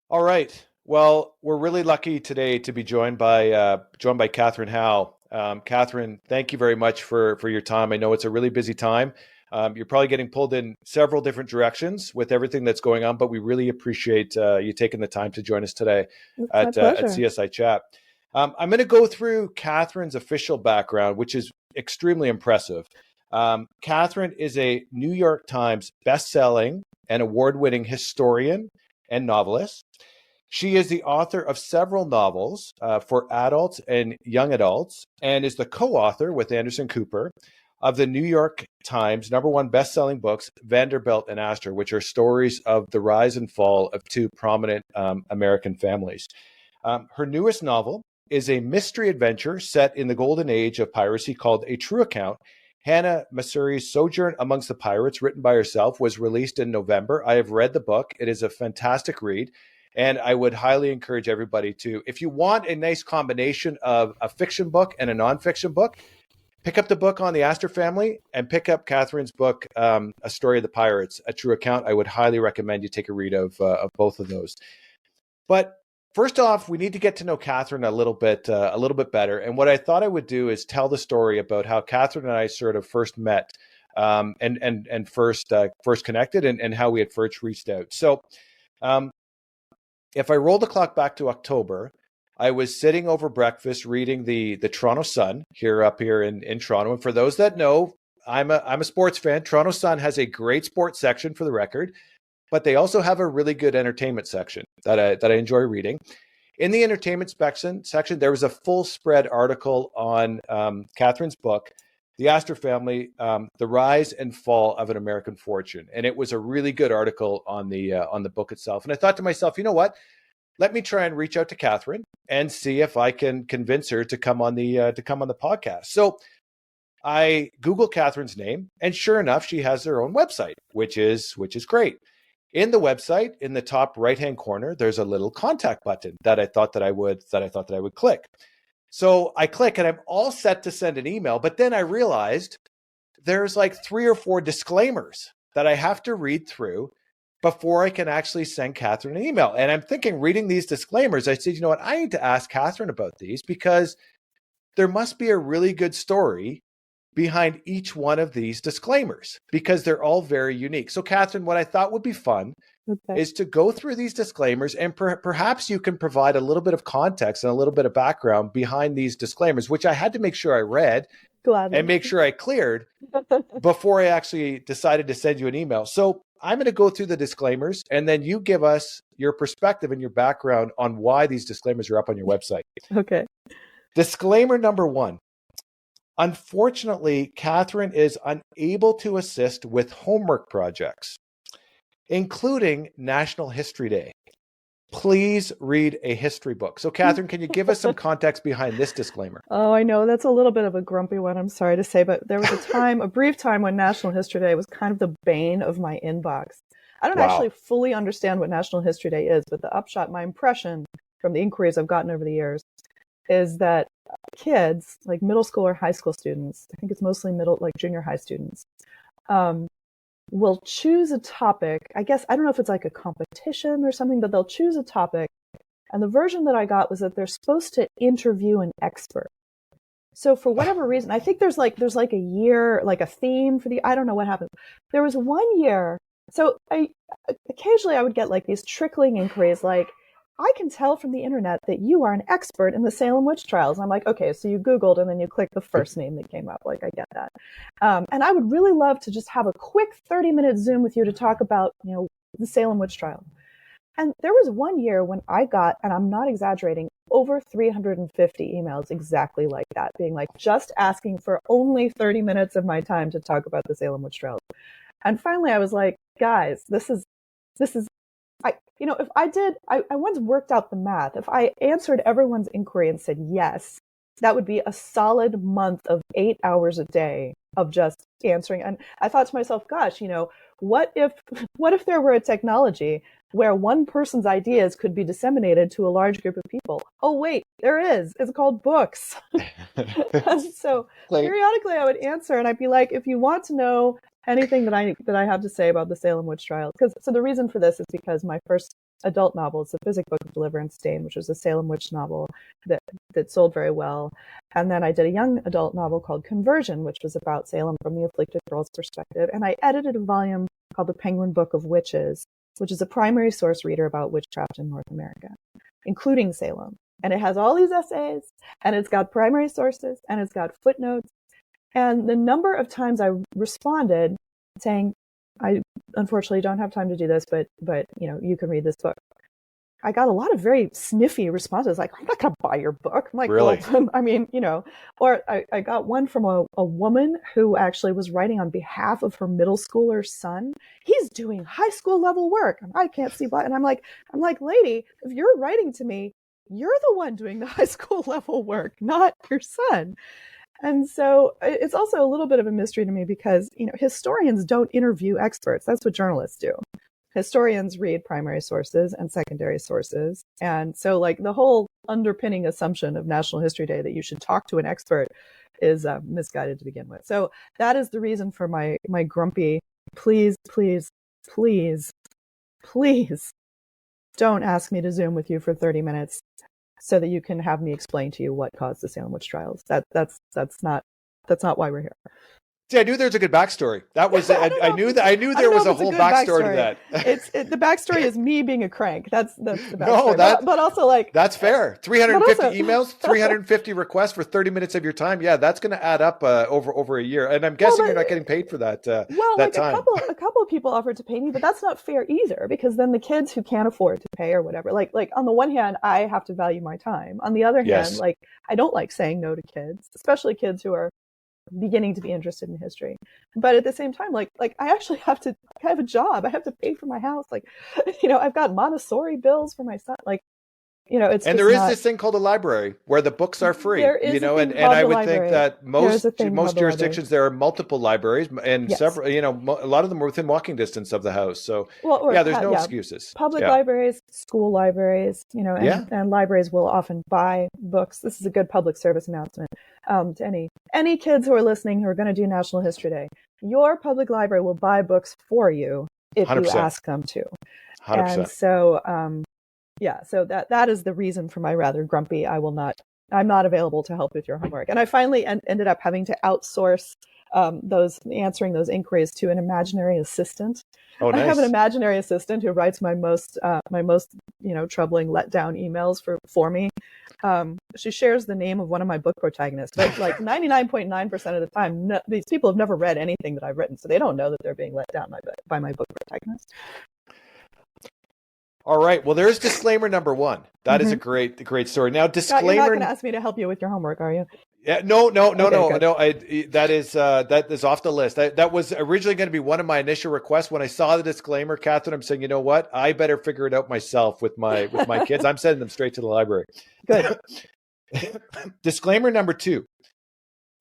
All right. Well, we're really lucky today to be joined by Katherine Howe. Katherine, thank you very much for your time. I know it's a really busy time. You're probably getting pulled in several different directions with everything that's going on, but we really appreciate you taking the time to join us today It's my at pleasure. CSI Chat. I'm going to go through Katherine's official background, which is extremely impressive. Katherine is a New York Times best-selling and award-winning historian and novelist. She is the author of several novels for adults and young adults and is the co-author with Anderson Cooper of the New York Times #1 best-selling books, Vanderbilt and Astor, which are stories of the rise and fall of two prominent American families. Her newest novel is a mystery adventure set in the golden age of piracy called A True Account. Hannah Masuri's Sojourn Amongst the Pirates, written by herself, was released in November. I have read the book. It is a fantastic read. And I would highly encourage everybody to, if you want a nice combination of a fiction book and a nonfiction book, pick up the book on the Astor family and pick up Katherine's book, A Story of the Pirates, A True Account. I would highly recommend you take a read of both of those. But first off, we need to get to know Katherine a little bit better. And what I thought I would do is tell the story about how Katherine and I sort of first met and first connected and how we had first reached out. So if I roll the clock back to October, I was sitting over breakfast reading the Toronto Sun up here in Toronto. And for those that know, I'm a sports fan. Toronto Sun has a great sports section, for the record, but they also have a really good entertainment section that I enjoy reading. In the entertainment section, there was a full spread article on Katherine's book, The Astor Family, The Rise and Fall of an American Fortune. And it was a really good article on the book itself. And I thought to myself, you know what? Let me try and reach out to Katherine and see if I can convince her to come on the podcast. So I Google Katherine's name, and sure enough, she has her own website, which is great. In the website, in the top right-hand corner, there's a little contact button that I thought that I would click. So I click, and I'm all set to send an email. But then I realized there's like 3 or 4 disclaimers that I have to read through before I can actually send Katherine an email. And I'm thinking, reading these disclaimers, I said, you know what, I need to ask Katherine about these because there must be a really good story behind each one of these disclaimers because they're all very unique. So Katherine, what I thought would be fun is to go through these disclaimers and perhaps you can provide a little bit of context and a little bit of background behind these disclaimers, which I had to make sure I read Gladly. and make sure I cleared before I actually decided to send you an email. So I'm going to go through the disclaimers and then you give us your perspective and your background on why these disclaimers are up on your website. Okay. Disclaimer number 1. Unfortunately, Katherine is unable to assist with homework projects, including National History Day. Please read a history book. So, Katherine, can you give us some context behind this disclaimer? Oh, I know that's a little bit of a grumpy one, I'm sorry to say, but there was a brief time when National History Day was kind of the bane of my inbox. I don't actually fully understand what National History Day is, but the upshot, my impression from the inquiries I've gotten over the years, is that kids, like middle school or high school students, I think it's mostly junior high students, will choose a topic. I guess, I don't know if it's like a competition or something, but they'll choose a topic. And the version that I got was that they're supposed to interview an expert. So for whatever reason, I think there's like a year, like a theme for I don't know what happened. There was one year. So occasionally I would get like these trickling inquiries, like, I can tell from the internet that you are an expert in the Salem witch trials. And I'm like, okay, so you Googled and then you click the first name that came up. Like, I get that. And I would really love to just have a quick 30-minute Zoom with you to talk about, the Salem witch trial. And there was one year when I got, and I'm not exaggerating, over 350 emails exactly like that, being like, just asking for only 30 minutes of my time to talk about the Salem witch trials. And finally I was like, guys, this is if I once worked out the math. If I answered everyone's inquiry and said yes, that would be a solid month of 8 hours a day of just answering. And I thought to myself, gosh, what if there were a technology where one person's ideas could be disseminated to a large group of people? Oh, wait, there is. It's called books. So periodically I would answer and I'd be like, if you want to know anything that I have to say about the Salem witch trial. So the reason for this is because my first adult novel. It's the Physic Book of Deliverance Stain, which was a Salem witch novel that sold very well. And then I did a young adult novel called Conversion, which was about Salem from the afflicted girl's perspective. And I edited a volume called The Penguin Book of Witches, which is a primary source reader about witchcraft in North America, including Salem. And it has all these essays, and it's got primary sources, and it's got footnotes. And the number of times I responded saying, I unfortunately don't have time to do this, but you can read this book. I got a lot of very sniffy responses, like, I'm not going to buy your book. I'm like, really? Well, I mean, or I got one from a woman who actually was writing on behalf of her middle schooler son. He's doing high school level work, and I can't see why. And I'm like, lady, if you're writing to me, you're the one doing the high school level work, not your son. And so it's also a little bit of a mystery to me because, historians don't interview experts. That's what journalists do. Historians read primary sources and secondary sources. And so the whole underpinning assumption of National History Day that you should talk to an expert is misguided to begin with. So that is the reason for my grumpy, please, please, please, please don't ask me to Zoom with you for 30 minutes so that you can have me explain to you what caused the Salem witch trials. That's not why we're here. See, I knew there's a good backstory. That was I knew there was a whole backstory to that. The backstory is me being a crank. That's the backstory. No, but also that's fair. 350 emails, 350 requests for 30 minutes of your time. Yeah, that's going to add up over a year. And I'm guessing you're not getting paid for that. Time. A couple of people offered to pay me, but that's not fair either, because then the kids who can't afford to pay or whatever, like on the one hand, I have to value my time. On the other hand, I don't like saying no to kids, especially kids who are beginning to be interested in history. But at the same time, I actually have a job. I have to pay for my house. I've got Montessori bills for my son. It's there is this thing called a library where the books are free. And I would think that most jurisdictions there are multiple libraries and several. A lot of them are within walking distance of the house. So there's no excuses. Public libraries, school libraries, and libraries will often buy books. This is a good public service announcement to any kids who are listening who are going to do National History Day. Your public library will buy books for you if 100%. You ask them to. 100%. And so. So that is the reason for my rather grumpy, I'm not available to help with your homework. And I finally ended up having to outsource answering those inquiries to an imaginary assistant. Oh, nice. I have an imaginary assistant who writes my most troubling letdown emails for me. She shares the name of one of my book protagonists, but 99.9% of the time, these people have never read anything that I've written, so they don't know that they're being let down by my book protagonist. All right. Well, there's disclaimer number one. That is a great story. Now, disclaimer. You're not going to ask me to help you with your homework, are you? Yeah. No. That is off the list. That was originally going to be one of my initial requests. When I saw the disclaimer, Katherine, I'm saying, you know what? I better figure it out myself with my kids. I'm sending them straight to the library. Good. Disclaimer number two.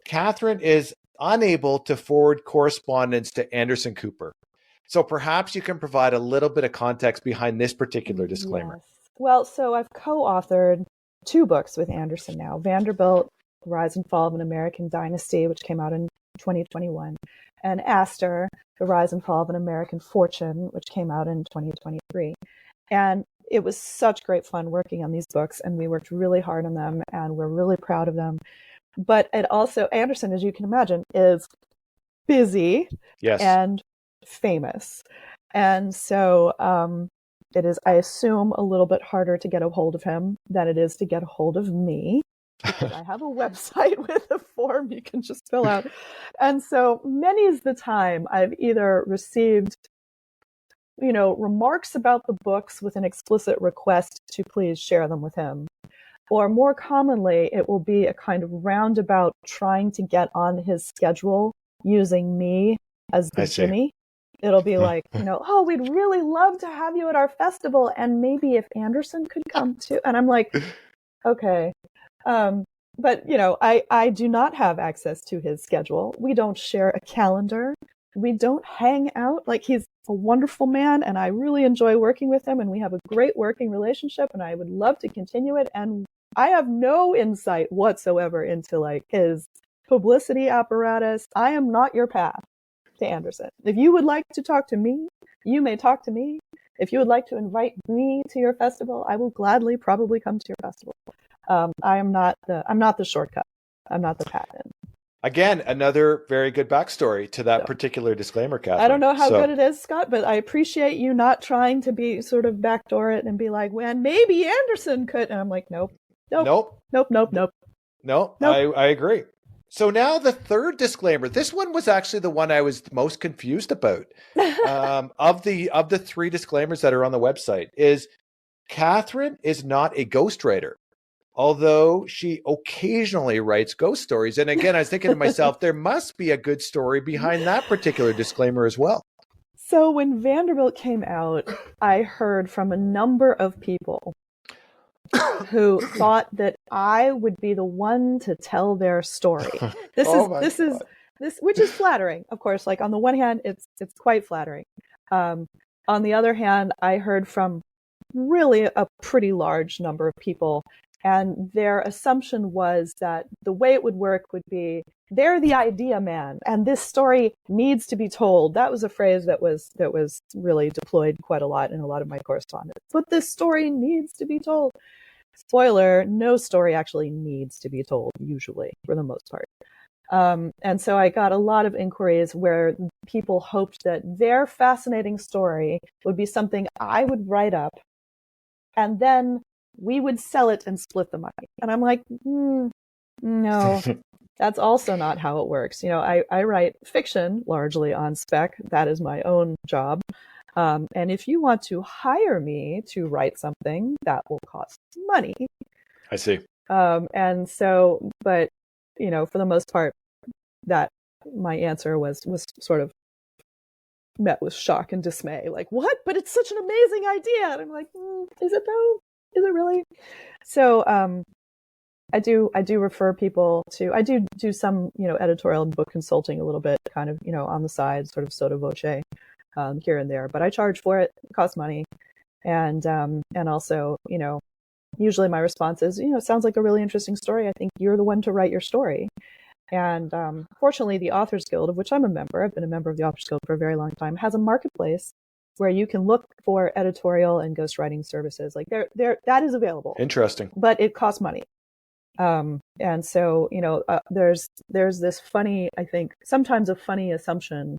Katherine is unable to forward correspondence to Anderson Cooper. So perhaps you can provide a little bit of context behind this particular disclaimer. Yes. Well, so I've co-authored 2 books with Anderson now. Vanderbilt, The Rise and Fall of an American Dynasty, which came out in 2021, and Astor, The Rise and Fall of an American Fortune, which came out in 2023. And it was such great fun working on these books, and we worked really hard on them, and we're really proud of them. But it also, Anderson, as you can imagine, is busy and famous. And so it is, I assume, a little bit harder to get a hold of him than it is to get a hold of me, because I have a website with a form you can just fill out. And so many is the time I've either received, remarks about the books with an explicit request to please share them with him. Or more commonly, it will be a kind of roundabout trying to get on his schedule using me as the Jimmy. It'll be like, we'd really love to have you at our festival, and maybe if Anderson could come too. And I'm like, okay. But, I do not have access to his schedule. We don't share a calendar. We don't hang out. He's a wonderful man, and I really enjoy working with him, and we have a great working relationship, and I would love to continue it. And I have no insight whatsoever into his publicity apparatus. I am not your path to Anderson. If you would like to talk to me, you may talk to me. If you would like to invite me to your festival, I will gladly probably come to your festival. I'm not the shortcut. I'm not the patent. Again, another very good backstory to that particular disclaimer, Katherine. I don't know how good it is, Scott, but I appreciate you not trying to be sort of backdoor it and be like, well, maybe Anderson could. And I'm like, nope. No, I agree. So now the third disclaimer. This one was actually the one I was most confused about. Of the three disclaimers that are on the website, is Katherine is not a ghostwriter, although she occasionally writes ghost stories. And again, I was thinking to myself, there must be a good story behind that particular disclaimer as well. So when Vanderbilt came out, I heard from a number of people who thought that I would be the one to tell their story. This is which is flattering, of course. Like on the one hand, it's quite flattering. On the other hand, I heard from really a pretty large number of people, and their assumption was that the way it would work would be, they're the idea man, and this story needs to be told. That was a phrase that was really deployed quite a lot in a lot of my correspondence. But this story needs to be told. Spoiler, no story actually needs to be told, usually, for the most part. And so I got a lot of inquiries where people hoped that their fascinating story would be something I would write up, and then we would sell it and split the money. And I'm like, no, that's also not how it works. You know, I write fiction largely on spec. That is my own job. And if you want to hire me to write something, that will cost money. I see. And so, but, you know, for the most part, that my answer was sort of met with shock and dismay. Like, what? But it's such an amazing idea. And I'm like, is it though? Is it really? So, I do refer people to, I do some, you know, editorial and book consulting a little bit, kind of, you know, on the side, sort of sotto voce, here and there, but I charge for it. It costs money. And also, you know, usually my response is, you know, it sounds like a really interesting story. I think you're the one to write your story. And fortunately, the Authors Guild, of which I'm a member, I've been a member of the Authors Guild for a very long time, has a marketplace where you can look for editorial and ghostwriting services. Like that is available. Interesting. But it costs money. And so, you know, there's this funny, I think, sometimes a funny assumption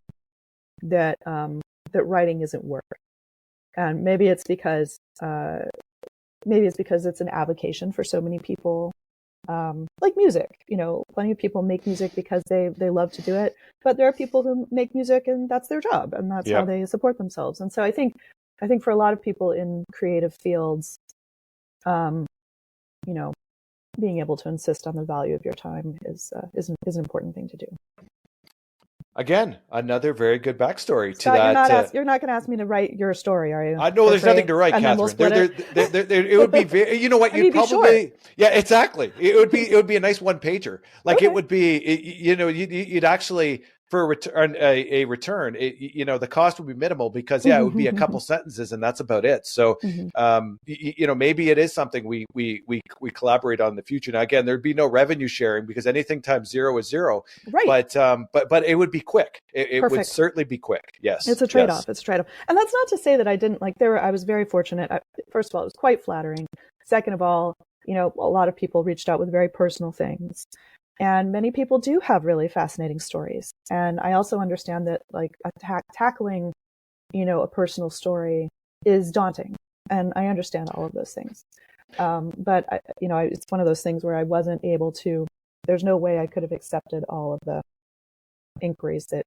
that that writing isn't work. And maybe it's because it's an avocation for so many people. Like music, you know, plenty of people make music because they love to do it, but there are people who make music and that's their job and that's how they support themselves. And so I think for a lot of people in creative fields, you know, being able to insist on the value of your time is an important thing to do. Again, another very good backstory Scott, to that. You're not going to ask me to write your story, are you? I know there's nothing to write, Katherine. It would be very, you know what, you'd probably, yeah, exactly. It would be a nice one pager. Like it would be, you know, you'd actually, for a return, you know, the cost would be minimal because it would be a couple sentences and that's about it. So, you know, maybe it is something we collaborate on in the future. Now, again, there'd be no revenue sharing because anything times zero is zero. Right. But it would be quick. It would certainly be quick. Yes. It's a trade-off. Yes. It's a trade-off. And that's not to say that I didn't I was very fortunate. First of all, it was quite flattering. Second of all, you know, a lot of people reached out with very personal things. And many people do have really fascinating stories. And I also understand that like tackling, you know, a personal story is daunting. And I understand all of those things. But, you know, it's one of those things where I wasn't able to, there's no way I could have accepted all of the inquiries that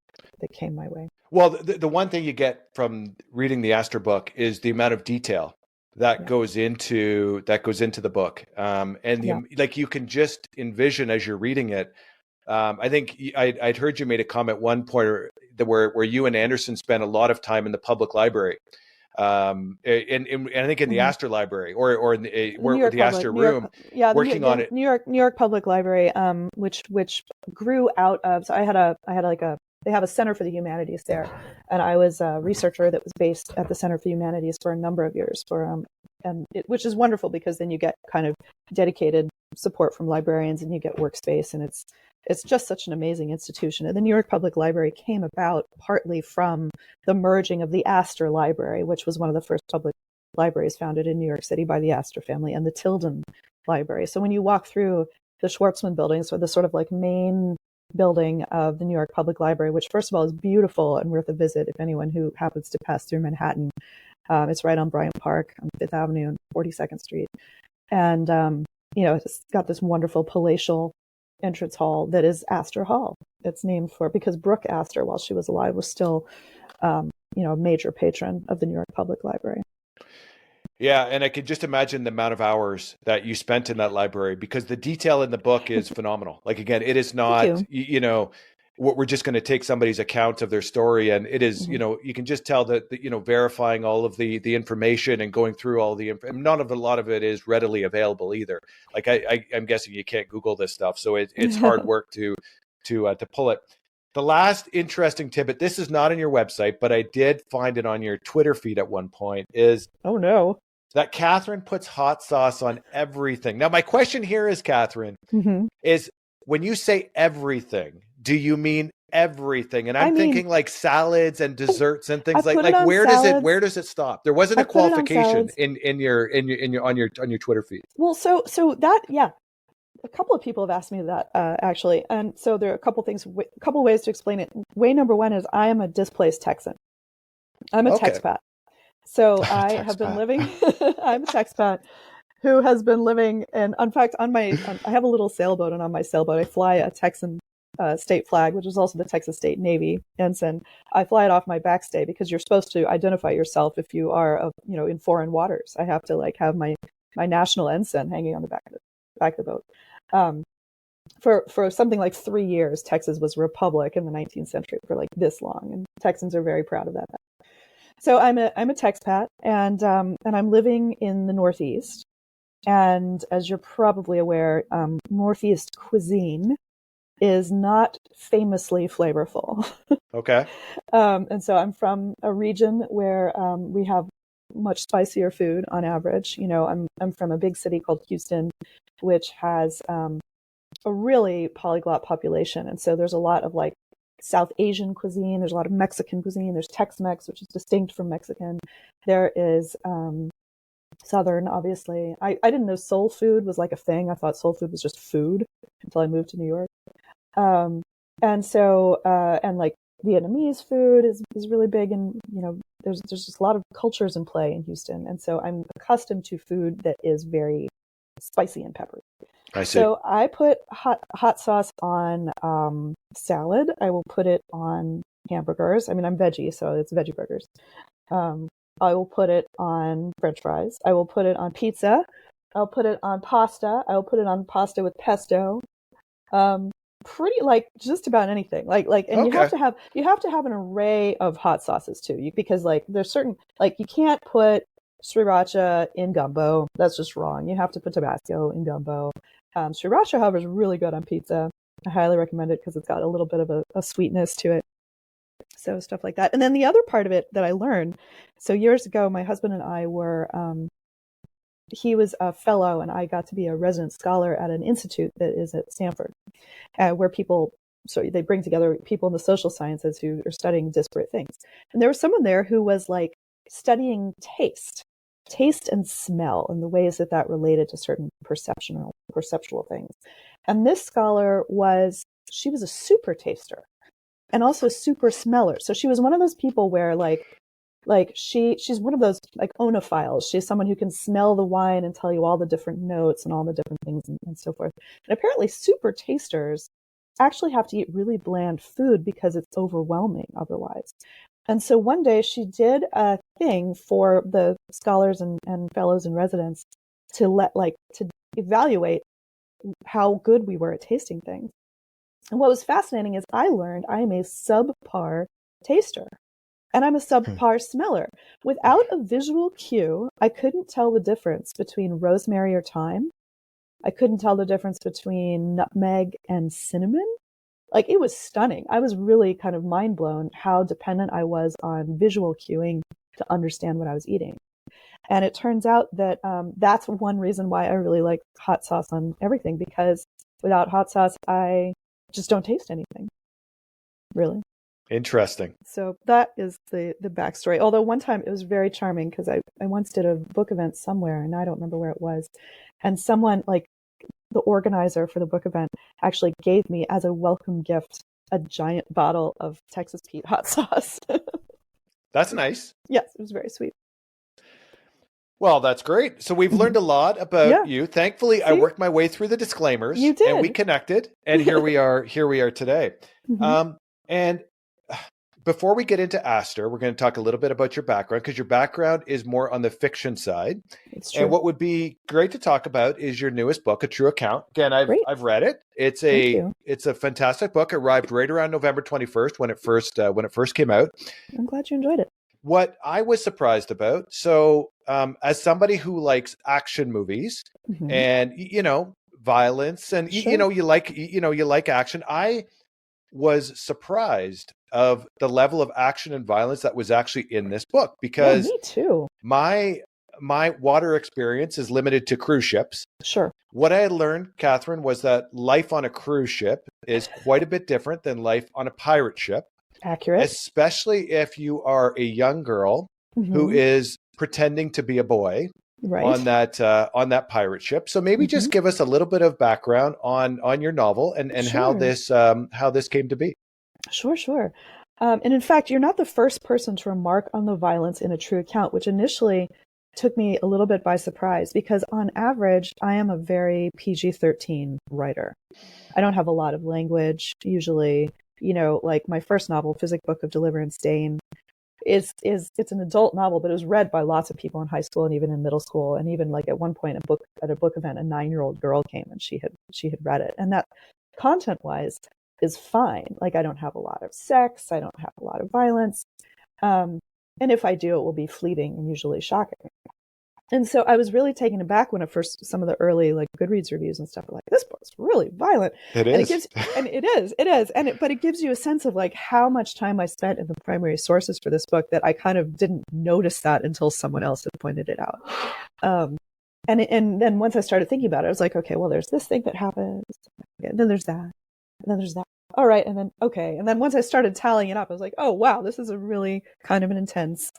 came my way. Well, the one thing you get from reading the Astor book is the amount of detail that goes into the book. Like you can just envision as you're reading it. I think I'd heard you made a comment one point where you and Anderson spent a lot of time in the public library. And I think in the Astor Library or in the Astor room, working on it. New York Public Library, which grew out of. So they have a Center for the Humanities there, and I was a researcher that was based at the Center for the Humanities for a number of years. Which is wonderful because then you get kind of dedicated support from librarians and you get workspace, and it's it's just such an amazing institution. And the New York Public Library came about partly from the merging of the Astor Library, which was one of the first public libraries founded in New York City by the Astor family, and the Tilden Library. So when you walk through the Schwartzman buildings, or the sort of like main building of the New York Public Library, which first of all is beautiful and worth a visit if anyone who happens to pass through Manhattan. It's right on Bryant Park on Fifth Avenue and 42nd Street. And, it's got this wonderful palatial entrance hall that is Astor Hall. It's named for, because Brooke Astor, while she was alive, was still, a major patron of the New York Public Library. Yeah, and I could just imagine the amount of hours that you spent in that library, because the detail in the book is phenomenal. Like, again, it is not, we're just going to take somebody's account of their story, and it is, you can just tell that, verifying all of the information and going through all the a lot of it is readily available either. Like I'm guessing you can't Google this stuff, so it's hard work to pull it. The last interesting tidbit, this is not on your website, but I did find it on your Twitter feed at one point, is that Katherine puts hot sauce on everything. Now, my question here is, Katherine, is when you say everything, do you mean everything? And I'm thinking like salads and desserts and things like where does it stop? There wasn't a qualification on your Twitter feed. Well, so that, a couple of people have asked me that actually, and so there are a couple ways to explain it. Way number one is I am a displaced Texan. I'm a Texpat. So I have been living. I'm a Texpat who has been living, and in fact, I have a little sailboat, and on my sailboat I fly a Texan state flag, which is also the Texas State Navy ensign. I fly it off my backstay because you're supposed to identify yourself if you are, in foreign waters. I have to have my national ensign hanging on the back of the boat. For something like 3 years, Texas was a republic in the 19th century for like this long, and Texans are very proud of that. So I'm a Texpat, and I'm living in the Northeast. And as you're probably aware, Northeast cuisine is not famously flavorful. Okay. And so I'm from a region where we have much spicier food on average. I'm from a big city called Houston, which has a really polyglot population, and so there's a lot of like South Asian cuisine. There's a lot of Mexican cuisine. There's Tex-Mex, which is distinct from Mexican. There is Southern, obviously. I didn't know soul food was like a thing. I thought soul food was just food until I moved to New York. And so, and like Vietnamese food is really big, and there's just a lot of cultures in play in Houston. And so I'm accustomed to food that is very spicy and peppery. I see. So I put hot sauce on salad. I will put it on hamburgers. I mean, I'm veggie, so it's veggie burgers. I will put it on French fries. I will put it on pizza. I'll put it on pasta. I will put it on pasta with pesto. Pretty like just about anything. And you have to have an array of hot sauces too, because like there's certain, like you can't put sriracha in gumbo. That's just wrong. You have to put Tabasco in gumbo. Sriracha, however, is really good on pizza. I highly recommend it because it's got a little bit of a sweetness to it. So stuff like that. And then the other part of it that I learned, so years ago, my husband and I were, he was a fellow and I got to be a resident scholar at an institute that is at Stanford, where they bring together people in the social sciences who are studying disparate things. And there was someone there who was like studying taste and smell and the ways that related to certain perceptual things. And this scholar she was a super taster and also a super smeller. So she was one of those people where she's one of those like onophiles. She's someone who can smell the wine and tell you all the different notes and all the different things and so forth. And apparently super tasters actually have to eat really bland food because it's overwhelming otherwise. And so one day she did a thing for the scholars and fellows and residents to evaluate how good we were at tasting things. And what was fascinating is I learned I am a subpar taster and I'm a subpar smeller. Without a visual cue, I couldn't tell the difference between rosemary or thyme. I couldn't tell the difference between nutmeg and cinnamon. Like, it was stunning. I was really kind of mind blown how dependent I was on visual cueing to understand what I was eating. And it turns out that that's one reason why I really like hot sauce on everything, because without hot sauce, I just don't taste anything, really. Interesting. So that is the backstory. Although one time it was very charming because I once did a book event somewhere and I don't remember where it was. And someone, like the organizer for the book event, actually gave me as a welcome gift a giant bottle of Texas Pete hot sauce. That's nice. Yes, it was very sweet. Well, that's great. So we've learned a lot about you. Thankfully, I worked my way through the disclaimers. You did. And we connected. And here we are today. And before we get into Astor, we're going to talk a little bit about your background, because your background is more on the fiction side. It's true. And what would be great to talk about is your newest book, A True Account. Again, I've read it. It's a fantastic book. It arrived right around November 21st when it first came out. I'm glad you enjoyed it. What I was surprised about, so as somebody who likes action movies and violence, and you like action, I was surprised of the level of action and violence that was actually in this book, because me too. My water experience is limited to cruise ships. Sure. What I had learned, Katherine, was that life on a cruise ship is quite a bit different than life on a pirate ship. Accurate. Especially if you are a young girl who is pretending to be a boy on that pirate ship. So maybe just give us a little bit of background on your novel and how this came to be. Sure. And in fact, you're not the first person to remark on the violence in A True Account, which initially took me a little bit by surprise, because on average, I am a very PG-13 writer. I don't have a lot of language usually. Like my first novel, Physic Book of Deliverance Dane, it's an adult novel, but it was read by lots of people in high school and even in middle school. And even like at one point at a book event, a 9-year-old girl came and she had read it. And that content-wise is fine. Like I don't have a lot of sex. I don't have a lot of violence. And if I do, it will be fleeting and usually shocking. And so I was really taken aback when at first some of the early like Goodreads reviews and stuff were like, this book's really violent. It is. But it gives you a sense of like how much time I spent in the primary sources for this book that I kind of didn't notice that until someone else had pointed it out. And then once I started thinking about it, I was like, okay, well, there's this thing that happens. And then there's that. And then there's that. All right. And then, okay. And then once I started tallying it up, I was like, oh, wow, this is a really kind of an intense,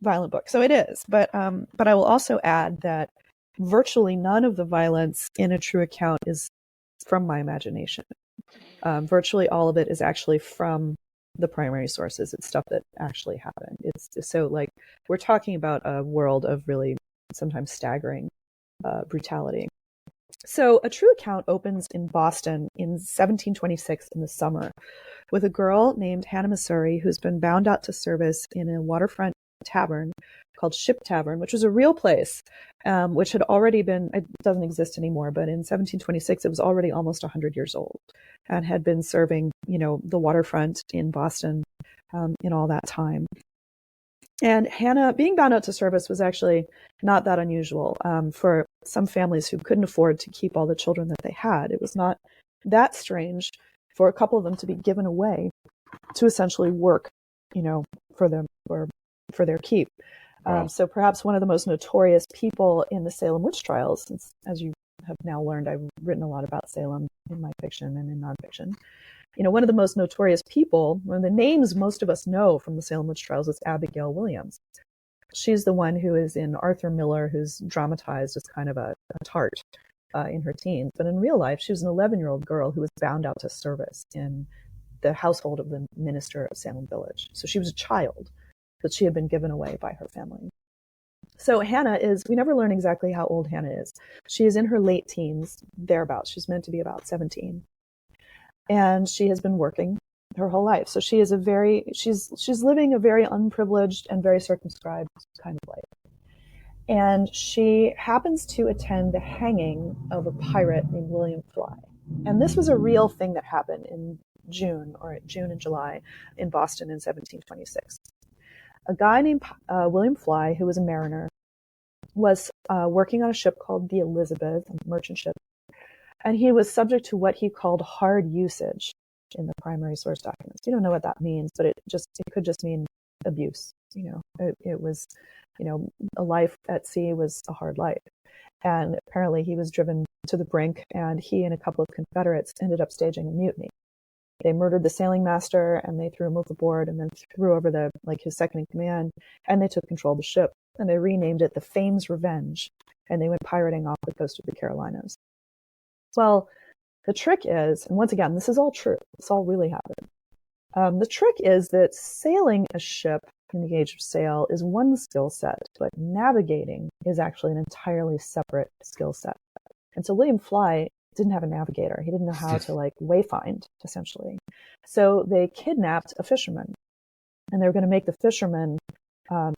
violent book. So it is. But I will also add that virtually none of the violence in A True Account is from my imagination. Virtually all of it is actually from the primary sources. It's stuff that actually happened. It's so like we're talking about a world of really sometimes staggering brutality. So A True Account opens in Boston in 1726 in the summer with a girl named Hannah Missouri who's been bound out to service in a waterfront tavern called Ship Tavern, which was a real place, which had already been, it doesn't exist anymore, but in 1726 it was already almost 100 years old and had been serving, the waterfront in Boston in all that time. And Hannah being bound out to service was actually not that unusual for some families who couldn't afford to keep all the children that they had. It was not that strange for a couple of them to be given away to essentially work, for them or for their keep. Wow. So perhaps one of the most notorious people in the Salem witch trials, since as you have now learned, I've written a lot about Salem in my fiction and in nonfiction. One of the most notorious people, one of the names most of us know from the Salem witch trials is Abigail Williams. She's the one who is in Arthur Miller, who's dramatized as kind of a tart in her teens. But in real life, she was an 11-year-old girl who was bound out to service in the household of the minister of Salem Village. So she was a child, but she had been given away by her family. So Hannah we never learn exactly how old Hannah is. She is in her late teens, thereabouts. She's meant to be about 17. And she has been working her whole life. So she is she's living a very unprivileged and very circumscribed kind of life. And she happens to attend the hanging of a pirate named William Fly. And this was a real thing that happened in June and July in Boston in 1726. A guy named William Fly, who was a mariner, was working on a ship called the Elizabeth, a merchant ship. And he was subject to what he called hard usage in the primary source documents. You don't know what that means, but it could just mean abuse. It was, a life at sea was a hard life. And apparently he was driven to the brink, and he and a couple of Confederates ended up staging a mutiny. They murdered the sailing master, and they threw him overboard, and then threw over his second in command, and they took control of the ship, and they renamed it the Fame's Revenge, and they went pirating off the coast of the Carolinas. Well, the trick is, and once again, this is all true. This all really happened. The trick is that sailing a ship in the age of sail is one skill set, but navigating is actually an entirely separate skill set. And so William Fly didn't have a navigator. He didn't know how to wayfind, essentially. So they kidnapped a fisherman, and they were going to make the fisherman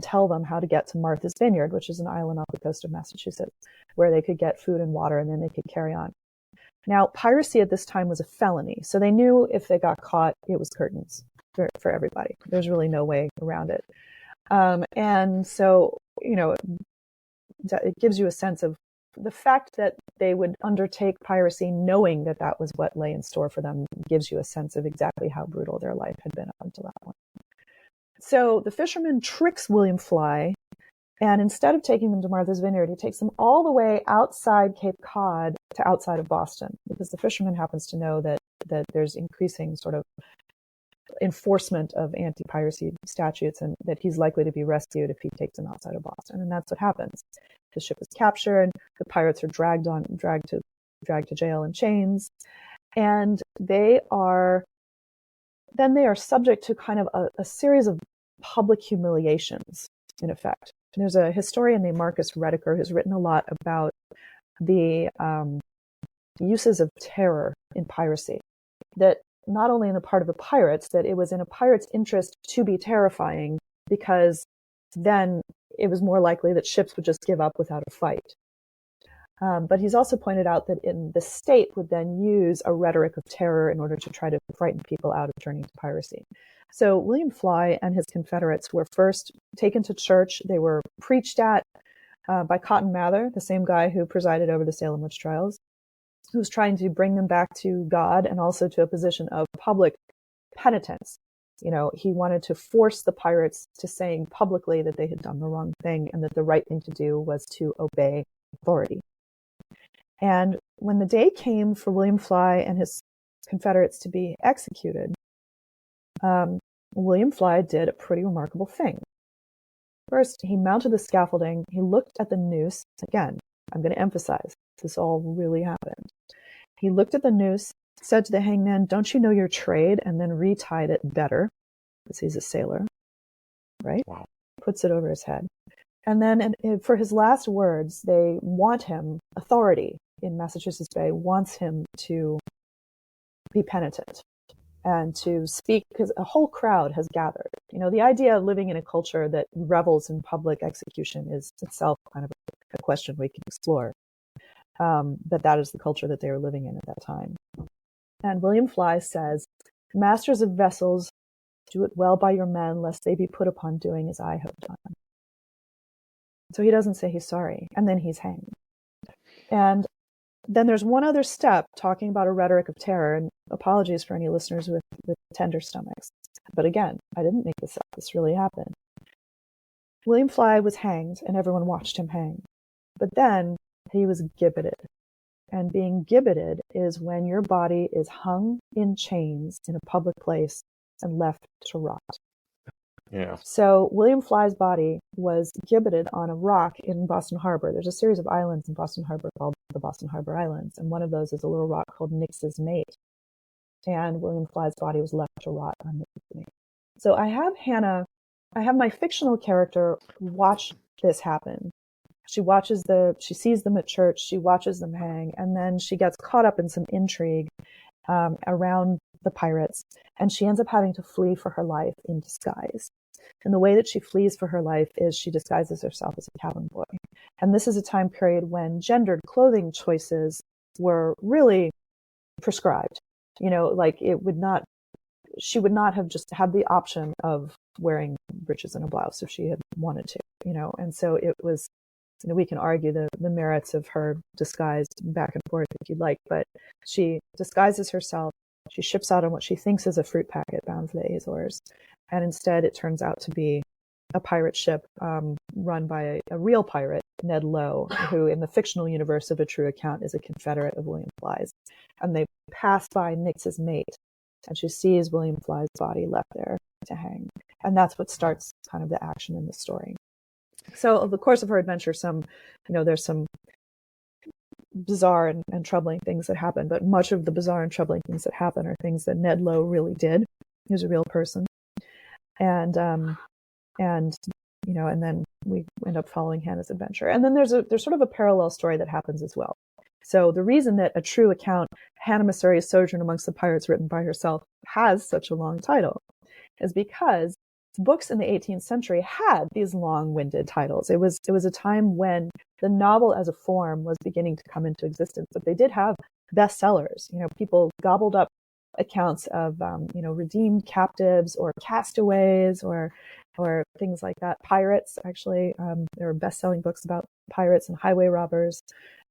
tell them how to get to Martha's Vineyard, which is an island off the coast of Massachusetts, where they could get food and water, and then they could carry on. Now, piracy at this time was a felony, so they knew if they got caught, it was curtains for everybody. There's really no way around it. And so, it gives you a sense of the fact that they would undertake piracy knowing that that was what lay in store for them, gives you a sense of exactly how brutal their life had been up until that point. So the fisherman tricks William Fly, and instead of taking them to Martha's Vineyard, he takes them all the way outside Cape Cod to outside of Boston, because the fisherman happens to know that there's increasing sort of enforcement of anti-piracy statutes, and that he's likely to be rescued if he takes them outside of Boston. And that's what happens. The ship is captured, the pirates are dragged to jail in chains, and they are subject to kind of a series of public humiliations, in effect. There's a historian named Marcus Rediker who's written a lot about the uses of terror in piracy, that not only on the part of the pirates, that it was in a pirate's interest to be terrifying, because then it was more likely that ships would just give up without a fight. But he's also pointed out that the state would then use a rhetoric of terror in order to try to frighten people out of turning to piracy. So William Fly and his Confederates were first taken to church. They were preached at by Cotton Mather, the same guy who presided over the Salem witch trials, who was trying to bring them back to God and also to a position of public penitence. He wanted to force the pirates to saying publicly that they had done the wrong thing and that the right thing to do was to obey authority. And when the day came for William Fly and his Confederates to be executed, William Fly did a pretty remarkable thing. First, he mounted the scaffolding. He looked at the noose. Again, I'm going to emphasize, this all really happened. He looked at the noose, said to the hangman, "Don't you know your trade?" and then retied it better, because he's a sailor, right? Wow. Puts it over his head. And then for his last words, they want him, authority in Massachusetts Bay wants him to be penitent and to speak, because a whole crowd has gathered. The idea of living in a culture that revels in public execution is itself kind of a question we can explore. But that is the culture that they were living in at that time. And William Fly says, "Masters of vessels, do it well by your men, lest they be put upon doing as I have done." So he doesn't say he's sorry, and then he's hanged. And then there's one other step talking about a rhetoric of terror, and apologies for any listeners with tender stomachs. But again, I didn't make this up. This really happened. William Fly was hanged, and everyone watched him hang. But then he was gibbeted. And being gibbeted is when your body is hung in chains in a public place and left to rot. Yeah. So William Fly's body was gibbeted on a rock in Boston Harbor. There's a series of islands in Boston Harbor called the Boston Harbor Islands, and one of those is a little rock called Nix's Mate. And William Fly's body was left to rot on Nix's Mate. So I have my fictional character watch this happen. She sees them at church, she watches them hang, and then she gets caught up in some intrigue around the pirates, and she ends up having to flee for her life in disguise. And the way that she flees for her life is she disguises herself as a cabin boy. And this is a time period when gendered clothing choices were really prescribed. She would not have just had the option of wearing breeches and a blouse if she had wanted to, and so it was, we can argue the merits of her disguised back and forth if you'd like, but she disguises herself. She ships out on what she thinks is a fruit packet bound for the Azores. And instead, it turns out to be a pirate ship run by a real pirate Ned Lowe, who in the fictional universe of A True Account is a Confederate of William Fly's. And they pass by Nix's mate, and she sees William Fly's body left there to hang. And that's what starts kind of the action in the story. So over the course of her adventure, there's some bizarre and troubling things that happen, but much of the bizarre and troubling things that happen are things that Ned Lowe really did. He was a real person. And then we end up following Hannah's adventure. And then there's sort of a parallel story that happens as well. So the reason that A True Account, Hannah Messeri's Sojourn Amongst the Pirates, written by herself, has such a long title is because books in the 18th century had these long-winded titles. It was a time when the novel as a form was beginning to come into existence, but they did have bestsellers. People gobbled up accounts of redeemed captives or castaways or things like that. Pirates, actually, there were best-selling books about pirates and highway robbers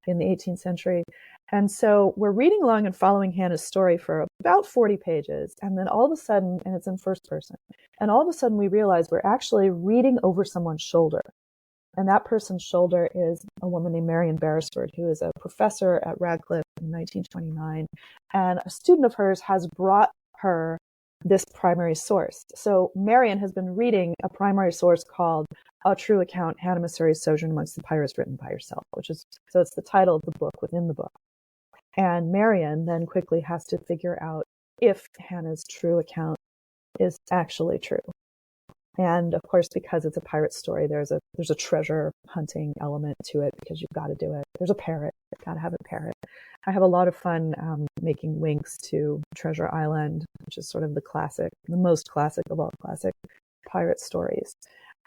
in the 18th century. And so we're reading along and following Hannah's story for about 40 pages. And then all of a sudden, and it's in first person, and all of a sudden we realize we're actually reading over someone's shoulder. And that person's shoulder is a woman named Marion Beresford, who is a professor at Radcliffe in 1929. And a student of hers has brought her this primary source. So Marion has been reading a primary source called A True Account, Hannah Messeri's Sojourn Amongst the Pirates, written by herself, so it's the title of the book within the book. And Marion then quickly has to figure out if Hannah's true account is actually true. And of course, because it's a pirate story, there's a treasure hunting element to it because you've got to do it. There's a parrot, you've got to have a parrot. I have a lot of fun making links to Treasure Island, which is sort of the most classic of all classic pirate stories.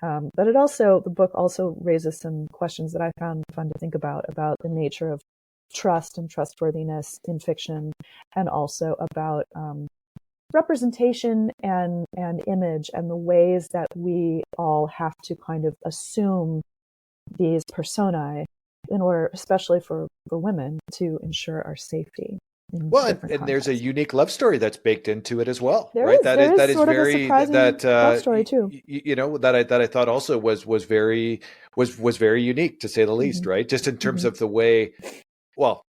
But the book also raises some questions that I found fun to think about the nature of trust and trustworthiness in fiction, and also about representation and image and the ways that we all have to kind of assume these personae in order, especially for women, to ensure our safety. Well, and there's a unique love story that's baked into it as well, there right? Is, that is sort very of a surprising love story too. That I thought also was very unique, to say the least, right? Just in terms of the way. Well,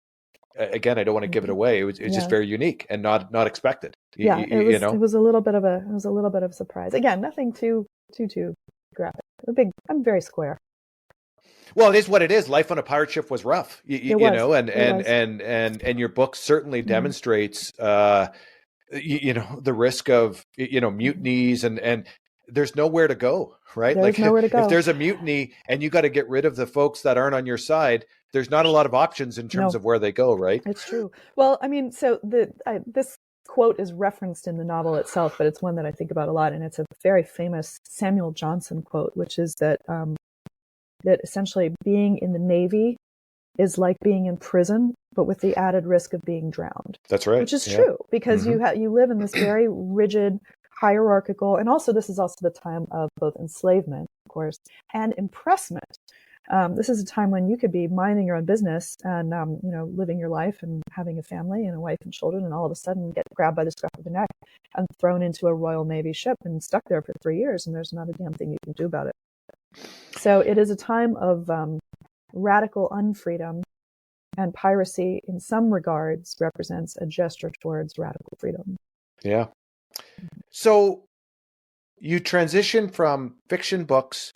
again, I don't want to give it away. It was just very unique and not expected. It was a little bit of a surprise. Again, nothing too graphic. I'm very square. Well, it is what it is. Life on a pirate ship was rough, and your book certainly demonstrates, the risk of, mutinies and there's nowhere to go, right? There's nowhere to go. If there's a mutiny and you got to get rid of the folks that aren't on your side, there's not a lot of options in terms of where they go, right? It's true. Well, I mean, so this quote is referenced in the novel itself, but it's one that I think about a lot, and it's a very famous Samuel Johnson quote, which is that essentially being in the Navy is like being in prison, but with the added risk of being drowned. That's right. Which is true, because you live in this very rigid, hierarchical, and also this is also the time of both enslavement, of course, and impressment. This is a time when you could be minding your own business and, living your life and having a family and a wife and children, and all of a sudden get grabbed by the scruff of the neck and thrown into a Royal Navy ship and stuck there for 3 years, and there's not a damn thing you can do about it. So it is a time of radical unfreedom, and piracy in some regards represents a gesture towards radical freedom. Yeah. So you transition from fiction books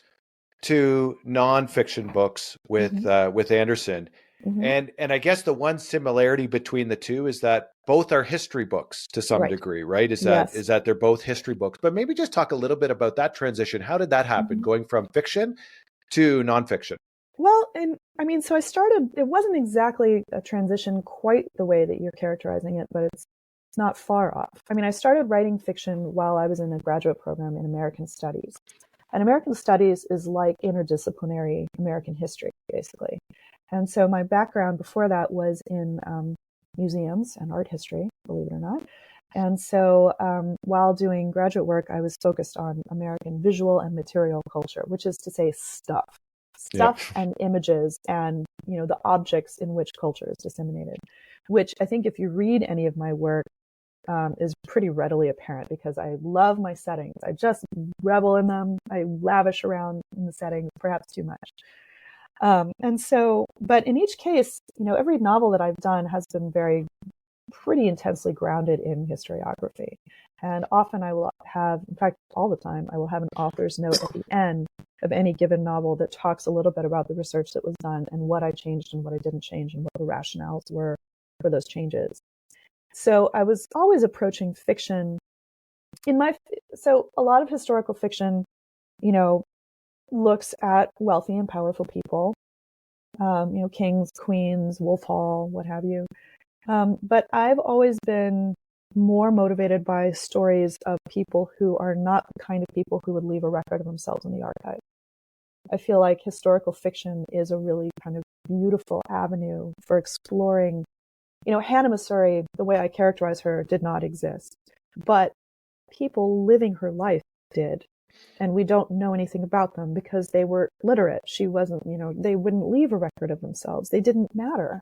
to nonfiction books with Anderson. And I guess the one similarity between the two is that both are history books to some degree, right? Is that they're both history books. But maybe just talk a little bit about that transition. How did that happen, going from fiction to nonfiction? Well, so I started, it wasn't exactly a transition quite the way that you're characterizing it, but it's not far off. I mean, I started writing fiction while I was in a graduate program in American Studies. And American Studies is like interdisciplinary American history, basically. And so my background before that was in museums and art history, believe it or not. And so while doing graduate work, I was focused on American visual and material culture, which is to say stuff and images and, the objects in which culture is disseminated, which I think if you read any of my work is pretty readily apparent, because I love my settings. I just revel in them. I lavish around in the settings, perhaps too much. But in each case, every novel that I've done has been pretty intensely grounded in historiography. And often I will have, in fact, all the time, I will have an author's note at the end of any given novel that talks a little bit about the research that was done and what I changed and what I didn't change and what the rationales were for those changes. So I was always approaching fiction so a lot of historical fiction, looks at wealthy and powerful people, kings, queens, Wolf Hall, what have you. But I've always been more motivated by stories of people who are not the kind of people who would leave a record of themselves in the archive. I feel like historical fiction is a really kind of beautiful avenue for exploring. Hannah Masuri, the way I characterize her, did not exist, but people living her life did. And we don't know anything about them because they were literate. She wasn't, they wouldn't leave a record of themselves. They didn't matter.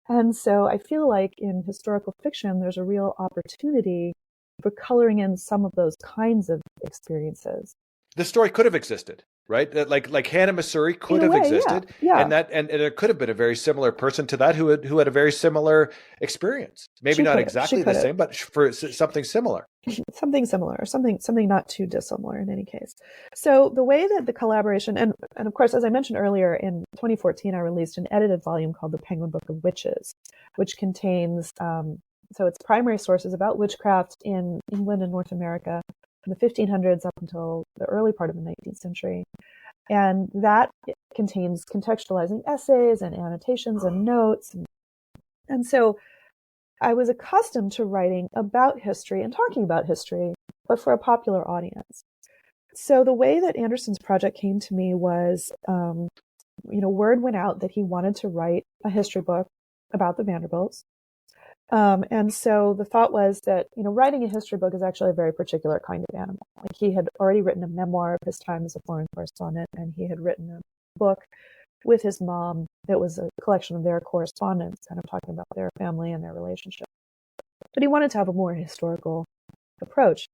And so I feel like in historical fiction, there's a real opportunity for coloring in some of those kinds of experiences. The story could have existed, right? Like Hannah Masuri could have existed, yeah. And it could have been a very similar person to that who had a very similar experience. Maybe not exactly the same, but for something similar. Something similar, or something not too dissimilar in any case. So the way that the collaboration, and of course, as I mentioned earlier, in 2014, I released an edited volume called The Penguin Book of Witches, which contains, so its primary sources about witchcraft in England and North America from the 1500s up until the early part of the 19th century. And that contains contextualizing essays and annotations and notes. And so I was accustomed to writing about history and talking about history, but for a popular audience. So the way that Anderson's project came to me was, word went out that he wanted to write a history book about the Vanderbilts. And so the thought was that, writing a history book is actually a very particular kind of animal. Like, he had already written a memoir of his time as a foreign correspondent, and he had written a book with his mom that was a collection of their correspondence, kind of talking about their family and their relationship. But he wanted to have a more historical approach.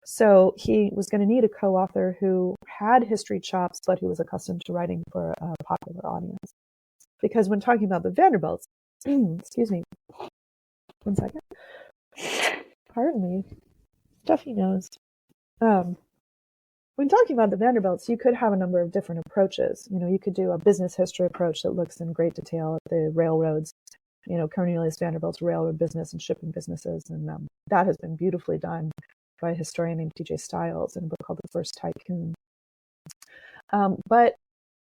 So he was going to need a co-author who had history chops, but who was accustomed to writing for a popular audience. Because when talking about the Vanderbilts, excuse me, 1 second. Pardon me. Stuffy nose. When talking about the Vanderbilts, you could have a number of different approaches. You could do a business history approach that looks in great detail at the railroads, Cornelius Vanderbilt's railroad business and shipping businesses. And that has been beautifully done by a historian named T.J. Stiles in a book called The First Tycoon. But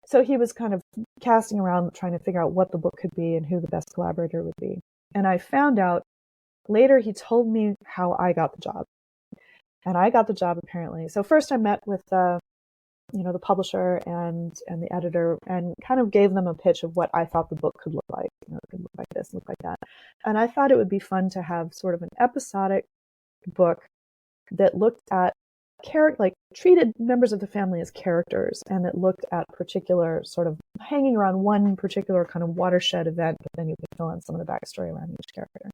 so he was kind of casting around trying to figure out what the book could be and who the best collaborator would be. And I found out later, he told me how I got the job. And I got the job, apparently. So first I met with the publisher and the editor, and kind of gave them a pitch of what I thought the book could look like. It could look like this, look like that. And I thought it would be fun to have sort of an episodic book that looked at treated members of the family as characters, and that looked at particular sort of hanging around one particular kind of watershed event, but then you could fill in some of the backstory around each character.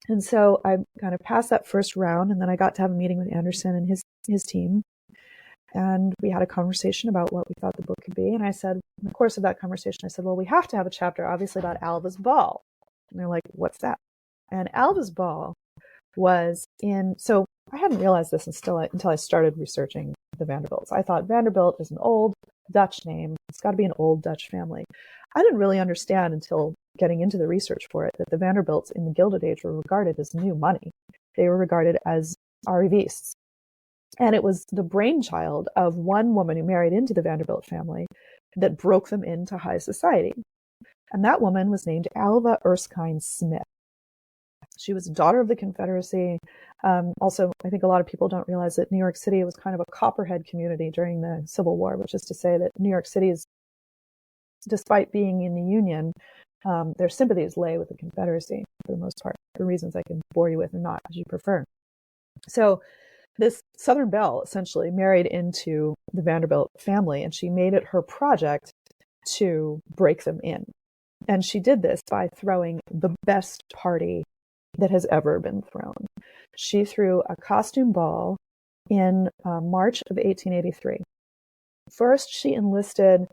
And so I kind of passed that first round, and then I got to have a meeting with Anderson and his team. And we had a conversation about what we thought the book could be. And I said, in the course of that conversation, I said, well, we have to have a chapter, obviously, about Alva's Ball. And they're like, what's that? And Alva's Ball was so I hadn't realized this until I started researching the Vanderbilts. I thought Vanderbilt is an old Dutch name. It's got to be an old Dutch family. I didn't really understand until getting into the research for it that the Vanderbilts in the Gilded Age were regarded as new money. They were regarded as arrivistes. And it was the brainchild of one woman who married into the Vanderbilt family that broke them into high society. And that woman was named Alva Erskine Smith. She was a daughter of the Confederacy. Also, I think a lot of people don't realize that New York City was kind of a Copperhead community during the Civil War, which is to say that New York City is, despite being in the Union, their sympathies lay with the Confederacy for the most part, for reasons I can bore you with or not, as you prefer. So this Southern belle essentially married into the Vanderbilt family, and she made it her project to break them in. And she did this by throwing the best party that has ever been thrown. She threw a costume ball in March of 1883. First, she enlisted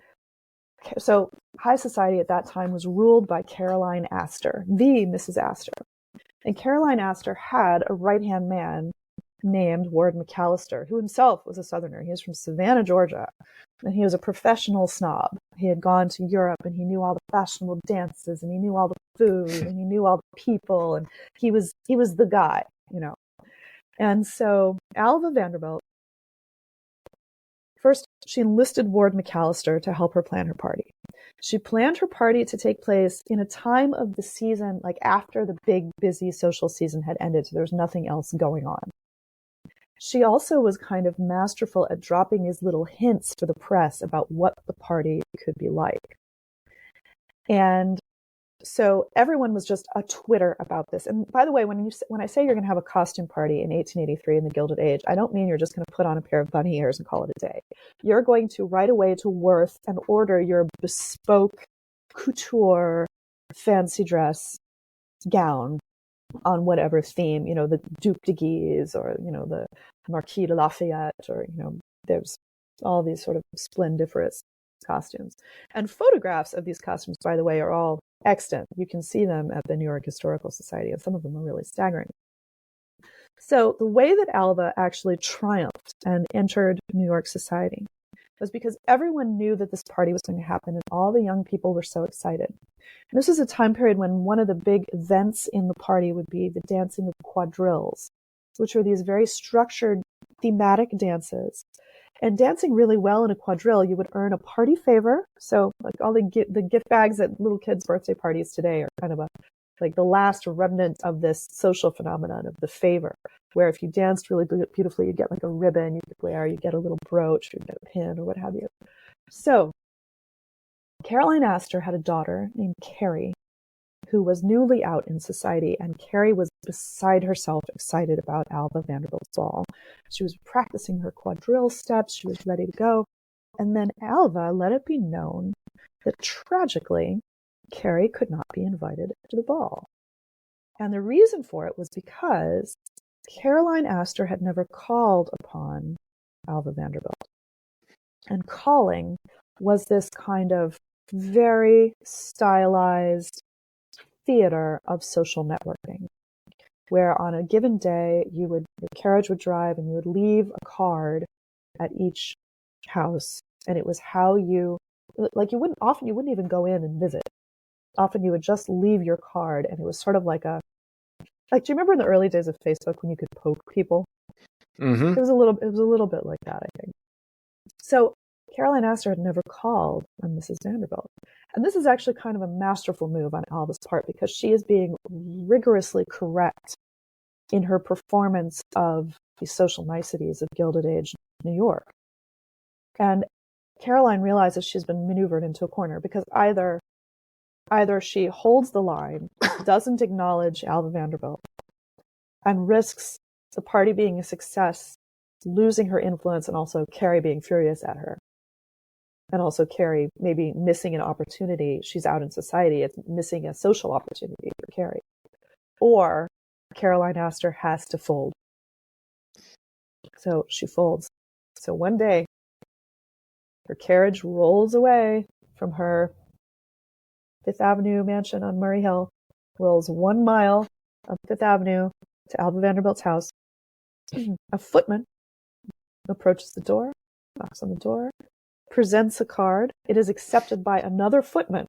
So high society at that time was ruled by Caroline Astor, the Mrs. Astor. And Caroline Astor had a right-hand man named Ward McAllister, who himself was a Southerner. He was from Savannah, Georgia, and he was a professional snob. He had gone to Europe, and he knew all the fashionable dances, and he knew all the food, and he knew all the people, and he was the guy, you know. And so Alva Vanderbilt, first, she enlisted Ward McAllister to help her plan her party. She planned her party to take place in a time of the season, like after the big, busy social season had ended, so there was nothing else going on. She also was kind of masterful at dropping these little hints for the press about what the party could be like. And so everyone was just a Twitter about this. And by the way, when I say you're going to have a costume party in 1883 in the Gilded Age, I don't mean you're just going to put on a pair of bunny ears and call it a day. You're going to right away to Worth and order your bespoke couture fancy dress gown on whatever theme, you know, the Duc de Guise or, you know, the Marquis de Lafayette, or, you know, there's all these sort of splendiferous costumes. And photographs of these costumes, by the way, are all extant. You can see them at the New York Historical Society, and some of them are really staggering. So the way that Alva actually triumphed and entered New York society was because everyone knew that this party was going to happen, and all the young people were so excited. And this was a time period when one of the big events in the party would be the dancing of quadrilles, which were these very structured, thematic dances. And dancing really well in a quadrille, you would earn a party favor. So like all the gift bags at little kids' birthday parties today are kind of like the last remnant of this social phenomenon of the favor, where if you danced really beautifully, you'd get like a ribbon you could wear, you'd get a little brooch, you'd get a pin or what have you. So Caroline Astor had a daughter named Carrie, who was newly out in society, and Carrie was beside herself excited about Alva Vanderbilt's ball. She was practicing her quadrille steps. She was ready to go. And then Alva let it be known that tragically, Carrie could not be invited to the ball. And the reason for it was because Caroline Astor had never called upon Alva Vanderbilt. And calling was this kind of very stylized theater of social networking, where on a given day your carriage would drive and you would leave a card at each house, and it was how you wouldn't even go in and visit. Often you would just leave your card, and it was sort of like do you remember in the early days of Facebook when you could poke people? Mm-hmm. It was a little bit like that, I think. So Caroline Astor had never called on Mrs. Vanderbilt. And this is actually kind of a masterful move on Alva's part, because she is being rigorously correct in her performance of the social niceties of Gilded Age New York. And Caroline realizes she's been maneuvered into a corner, because either she holds the line, doesn't acknowledge Alva Vanderbilt, and risks the party being a success, losing her influence, and also Carrie being furious at her. And also Carrie maybe missing an opportunity. She's out in society. It's missing a social opportunity for Carrie. Or Caroline Astor has to fold. So she folds. So one day, her carriage rolls away from her Fifth Avenue mansion on Murray Hill, rolls 1 mile up Fifth Avenue to Alva Vanderbilt's house. A footman approaches the door, knocks on the door, presents a card. It is accepted by another footman.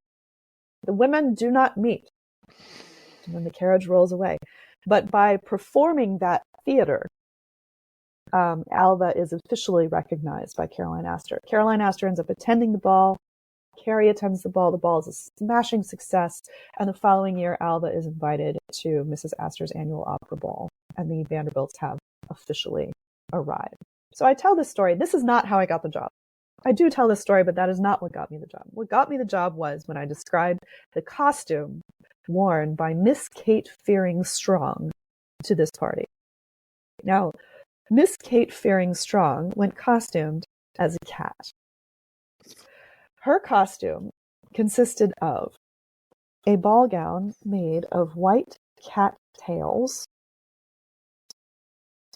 The women do not meet. And then the carriage rolls away. But by performing that theater, Alva is officially recognized by Caroline Astor. Caroline Astor ends up attending the ball. Carrie attends the ball. The ball is a smashing success. And the following year, Alva is invited to Mrs. Astor's annual opera ball. And the Vanderbilts have officially arrived. So I tell this story. This is not how I got the job. I do tell this story, but that is not what got me the job. What got me the job was when I described the costume worn by Miss Kate Fearing Strong to this party. Now, Miss Kate Fearing Strong went costumed as a cat. Her costume consisted of a ball gown made of white cat tails,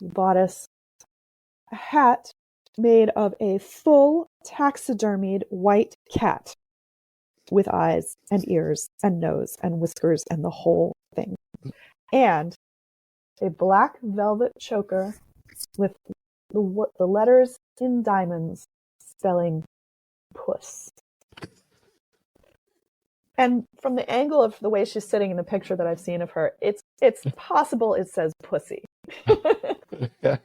bodice, a hat made of a full taxidermied white cat. with eyes and ears and nose and whiskers and the whole thing. And a black velvet choker with the letters in diamonds spelling puss. And from the angle of the way she's sitting in the picture that I've seen of her, it's possible it says pussy. Yeah.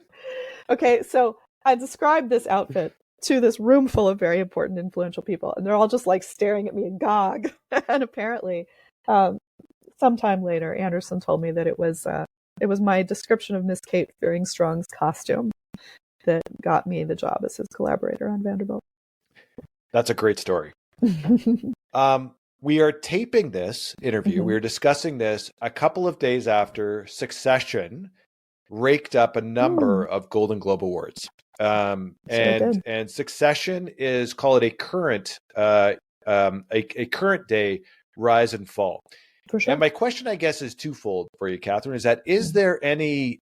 Okay, so I described this outfit to this room full of very important, influential people, and they're all just like staring at me agog. And apparently, sometime later, Anderson told me that it was my description of Miss Kate Fearing-Strong's costume that got me the job as his collaborator on Vanderbilt. That's a great story. We are taping this interview. Mm-hmm. We are discussing this a couple of days after Succession raked up a number of Golden Globe Awards. And Succession is, call it a current day rise and fall. For sure. And my question, I guess, is twofold for you, Katherine, is that is there any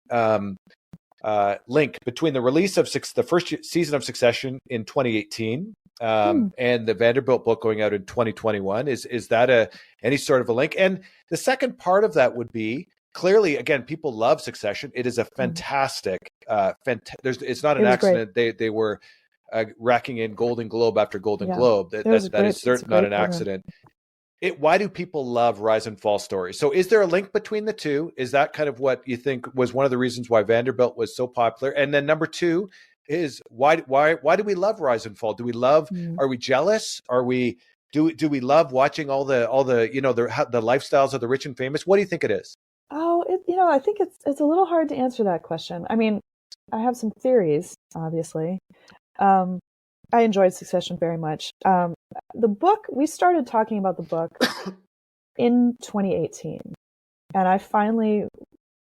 link between the release of the first season of Succession in 2018 and the Vanderbilt book going out in 2021? Is that any sort of a link? And the second part of that would be, clearly, again, people love Succession. It is a fantastic, it's not an accident. They were racking in Golden Globe after Golden Globe. That is certainly not an accident. Why do people love rise and fall stories? So is there a link between the two? Is that kind of what you think was one of the reasons why Vanderbilt was so popular? And then number two is why do we love rise and fall? Do we love, are we jealous? Do we love watching all the the lifestyles of the rich and famous? What do you think it is? Oh, I think it's a little hard to answer that question. I mean, I have some theories, obviously. I enjoyed Succession very much. The book, we started talking about the book in 2018, and I finally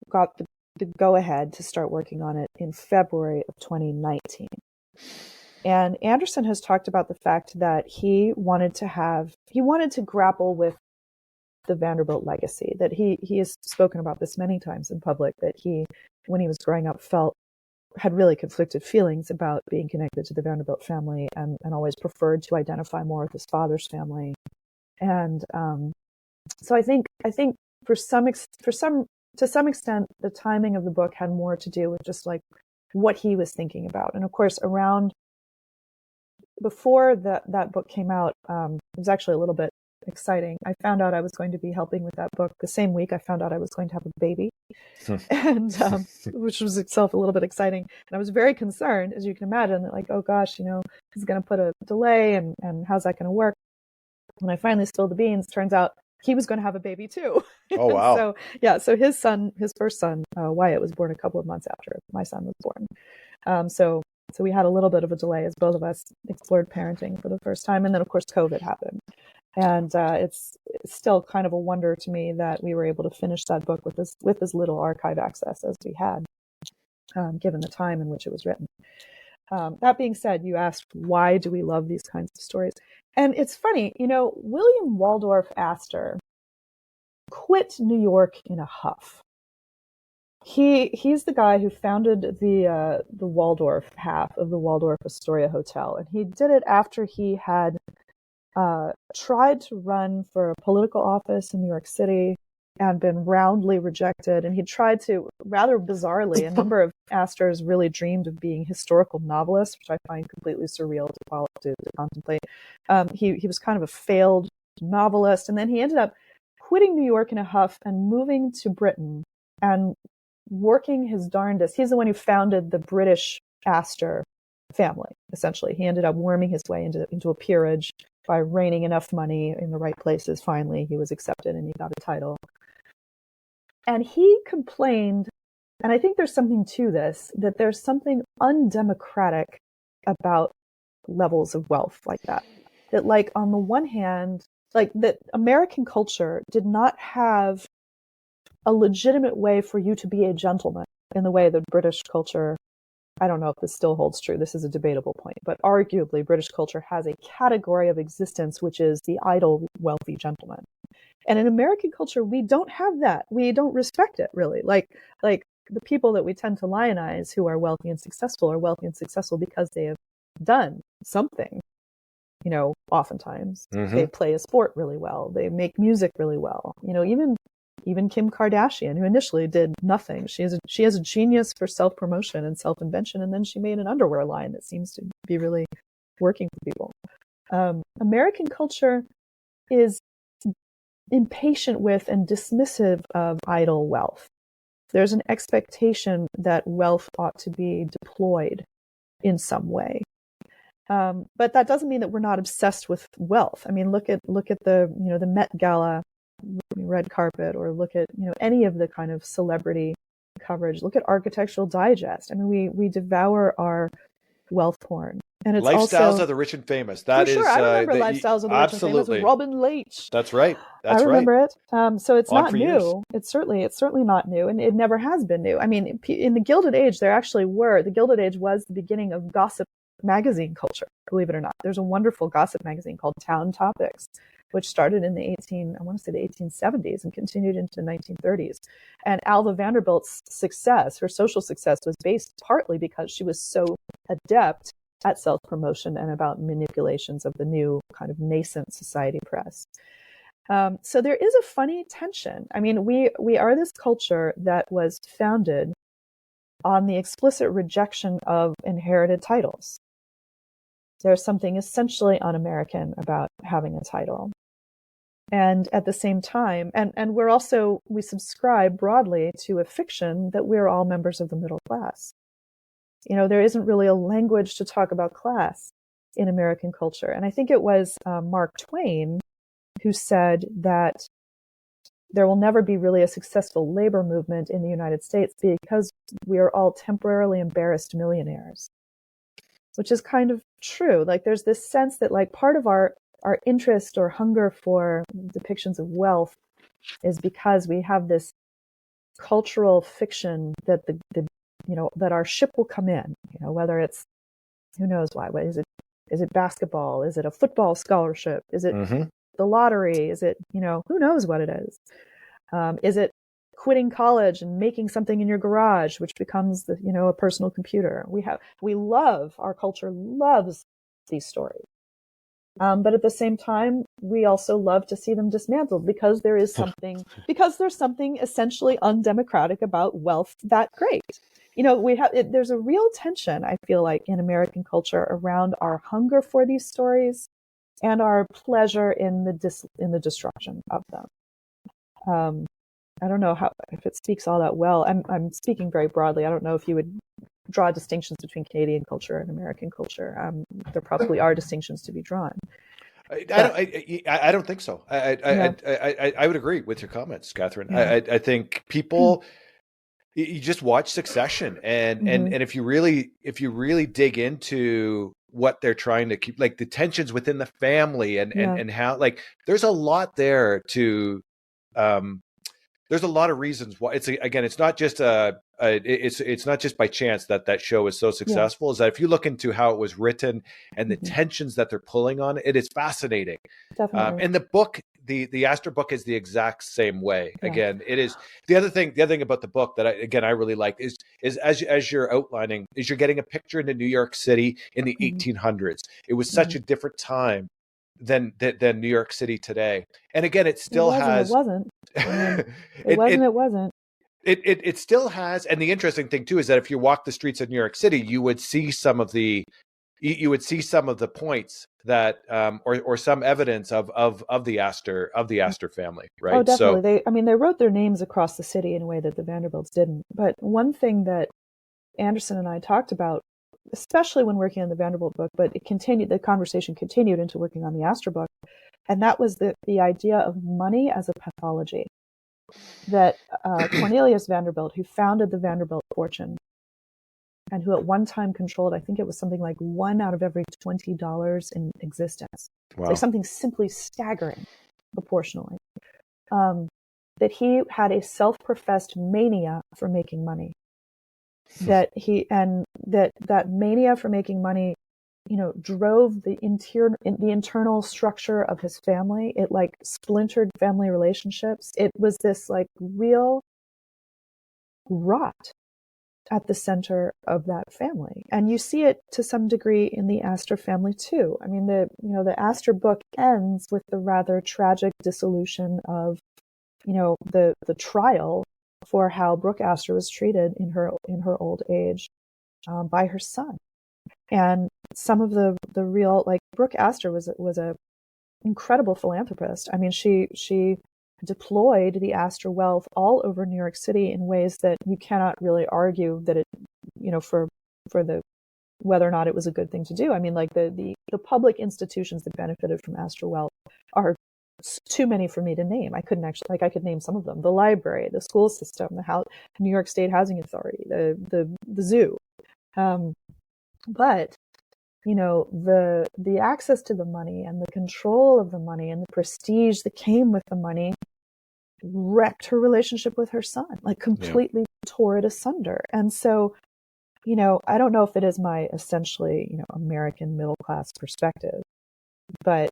got the go-ahead to start working on it in February of 2019. And Anderson has talked about the fact that he wanted to grapple with the Vanderbilt legacy, that he has spoken about this many times in public, that he, when he was growing up, had really conflicted feelings about being connected to the Vanderbilt family and always preferred to identify more with his father's family. And so I think to some extent, the timing of the book had more to do with just like what he was thinking about. And of course, before that book came out, it was actually a little bit exciting. I found out I was going to be helping with that book the same week I found out I was going to have a baby, and which was itself a little bit exciting. And I was very concerned, as you can imagine, that like, oh gosh, he's going to put a delay, and how's that going to work? When I finally spilled the beans, turns out he was going to have a baby too. Oh wow! So his first son, Wyatt, was born a couple of months after my son was born. So we had a little bit of a delay as both of us explored parenting for the first time, and then of course COVID happened. And it's still kind of a wonder to me that we were able to finish that book with as little archive access as we had, given the time in which it was written. That being said, you asked, why do we love these kinds of stories? And it's funny, William Waldorf Astor quit New York in a huff. He's the guy who founded the Waldorf half of the Waldorf Astoria Hotel, and he did it after he had tried to run for a political office in New York City and been roundly rejected. And he tried to, rather bizarrely, a number of Astors really dreamed of being historical novelists, which I find completely surreal to contemplate. He was kind of a failed novelist, and then he ended up quitting New York in a huff and moving to Britain and working his darndest. He's the one who founded the British Astor family, essentially. He ended up worming his way into a peerage by raining enough money in the right places. Finally, he was accepted and he got a title. And he complained, and I think there's something to this, that there's something undemocratic about levels of wealth like that. That, like, on the one hand, like, that American culture did not have a legitimate way for you to be a gentleman in the way that British culture, I don't know if this still holds true, this is a debatable point, but arguably British culture has a category of existence which is the idle, wealthy gentleman. And in American culture, we don't have that. We don't respect it, really. Like the people that we tend to lionize who are wealthy and successful are wealthy and successful because they have done something, oftentimes. Mm-hmm. They play a sport really well. They make music really well. Even Kim Kardashian, who initially did nothing. She has a genius for self-promotion and self-invention, and then she made an underwear line that seems to be really working for people. American culture is impatient with and dismissive of idle wealth. There's an expectation that wealth ought to be deployed in some way. But that doesn't mean that we're not obsessed with wealth. I mean, look at the the Met Gala red carpet, or look at any of the kind of celebrity coverage. Look at Architectural Digest. I mean, we devour our wealth porn, and it's Lifestyles also of the Rich and Famous. That is, I remember Lifestyles of the Rich and Famous with Robin Leach. That's right. I remember it. So it's not new. Years. It's certainly not new, and it never has been new. I mean, in the Gilded Age, the Gilded Age was the beginning of gossip magazine culture. Believe it or not, there's a wonderful gossip magazine called Town Topics, which started in the 1870s and continued into the 1930s. And Alva Vanderbilt's success, her social success, was based partly because she was so adept at self-promotion and about manipulations of the new kind of nascent society press. So there is a funny tension. I mean, we are this culture that was founded on the explicit rejection of inherited titles. There's something essentially un-American about having a title. And at the same time, and we subscribe broadly to a fiction that we're all members of the middle class. There isn't really a language to talk about class in American culture. And I think it was Mark Twain who said that there will never be really a successful labor movement in the United States because we are all temporarily embarrassed millionaires, which is kind of true. Like, there's this sense that, like, part of our interest or hunger for depictions of wealth is because we have this cultural fiction that that our ship will come in, whether it's, who knows why, what is it? Is it basketball? Is it a football scholarship? Is it the lottery? Is it, who knows what it is? Is it quitting college and making something in your garage, which becomes a personal computer? Our culture loves these stories. But at the same time, we also love to see them dismantled because there's something essentially undemocratic about wealth that great. There's a real tension, I feel like, in American culture around our hunger for these stories and our pleasure in the destruction of them. I don't know if it speaks all that well. I'm speaking very broadly. I don't know if you would draw distinctions between Canadian culture and American culture. There probably are distinctions to be drawn. I don't think so. I would agree with your comments, Catherine. Yeah. I think people, you just watch Succession, and if you really dig into what they're trying to keep, like the tensions within the family and how, like, there's a lot there to. There's a lot of reasons why it's not just it's not just by chance that show is so successful. Is that if you look into how it was written and the tensions that they're pulling on, it is fascinating. Definitely. And the book, the Astor book, is the exact same way. Yeah. Again, it is the other thing about the book that I really like is as you're outlining, is you're getting a picture into New York City in the 1800s. It was such a different time than New York City today. And again, it still has. It wasn't. It still has, and the interesting thing too is that if you walk the streets of New York City, you would see some of the points that or some evidence of the Astor family, right? Oh, definitely. So, they wrote their names across the city in a way that the Vanderbilts didn't. But one thing that Anderson and I talked about, especially when working on the Vanderbilt book, but the conversation continued into working on the Astor book, and that was the idea of money as a pathology. That Cornelius Vanderbilt, who founded the Vanderbilt fortune, and who at one time controlled, I think it was something like $1 out of every $20 in existence. Wow. Like something simply staggering proportionally. That he had a self-professed mania for making money. That mania for making money, drove the internal structure of his family. It like splintered family relationships. It was this like real rot at the center of that family. And you see it to some degree in the Astor family too. I mean, the Astor book ends with the rather tragic dissolution of, the trial for how Brooke Astor was treated in her old age by her son. And some of the real, like, Brooke Astor was a incredible philanthropist. I mean, she deployed the Astor wealth all over New York City in ways that you cannot really argue that it, for the whether or not it was a good thing to do. I mean, like the public institutions that benefited from Astor wealth are too many for me to name. I couldn't actually, like, I could name some of them: the library, the school system, the New York State Housing Authority, the zoo. But the access to the money and the control of the money and the prestige that came with the money wrecked her relationship with her son, like completely tore it asunder. And so, I don't know if it is my essentially, American middle class perspective, but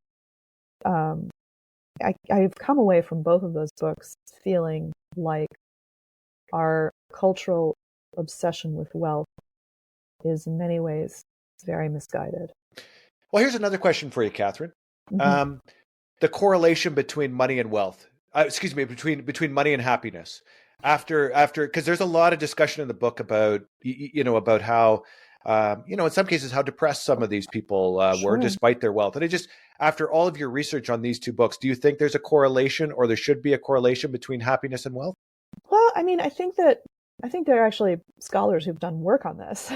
I've come away from both of those books feeling like our cultural obsession with wealth is in many ways very misguided. Well, here's another question for you, Katherine. Mm-hmm. The correlation between money and wealth, between money and happiness. After, because there's a lot of discussion in the book about, about how, in some cases, how depressed some of these people were despite their wealth. And after all of your research on these two books, do you think there's a correlation, or there should be a correlation between happiness and wealth? Well, I mean, I think there are actually scholars who've done work on this.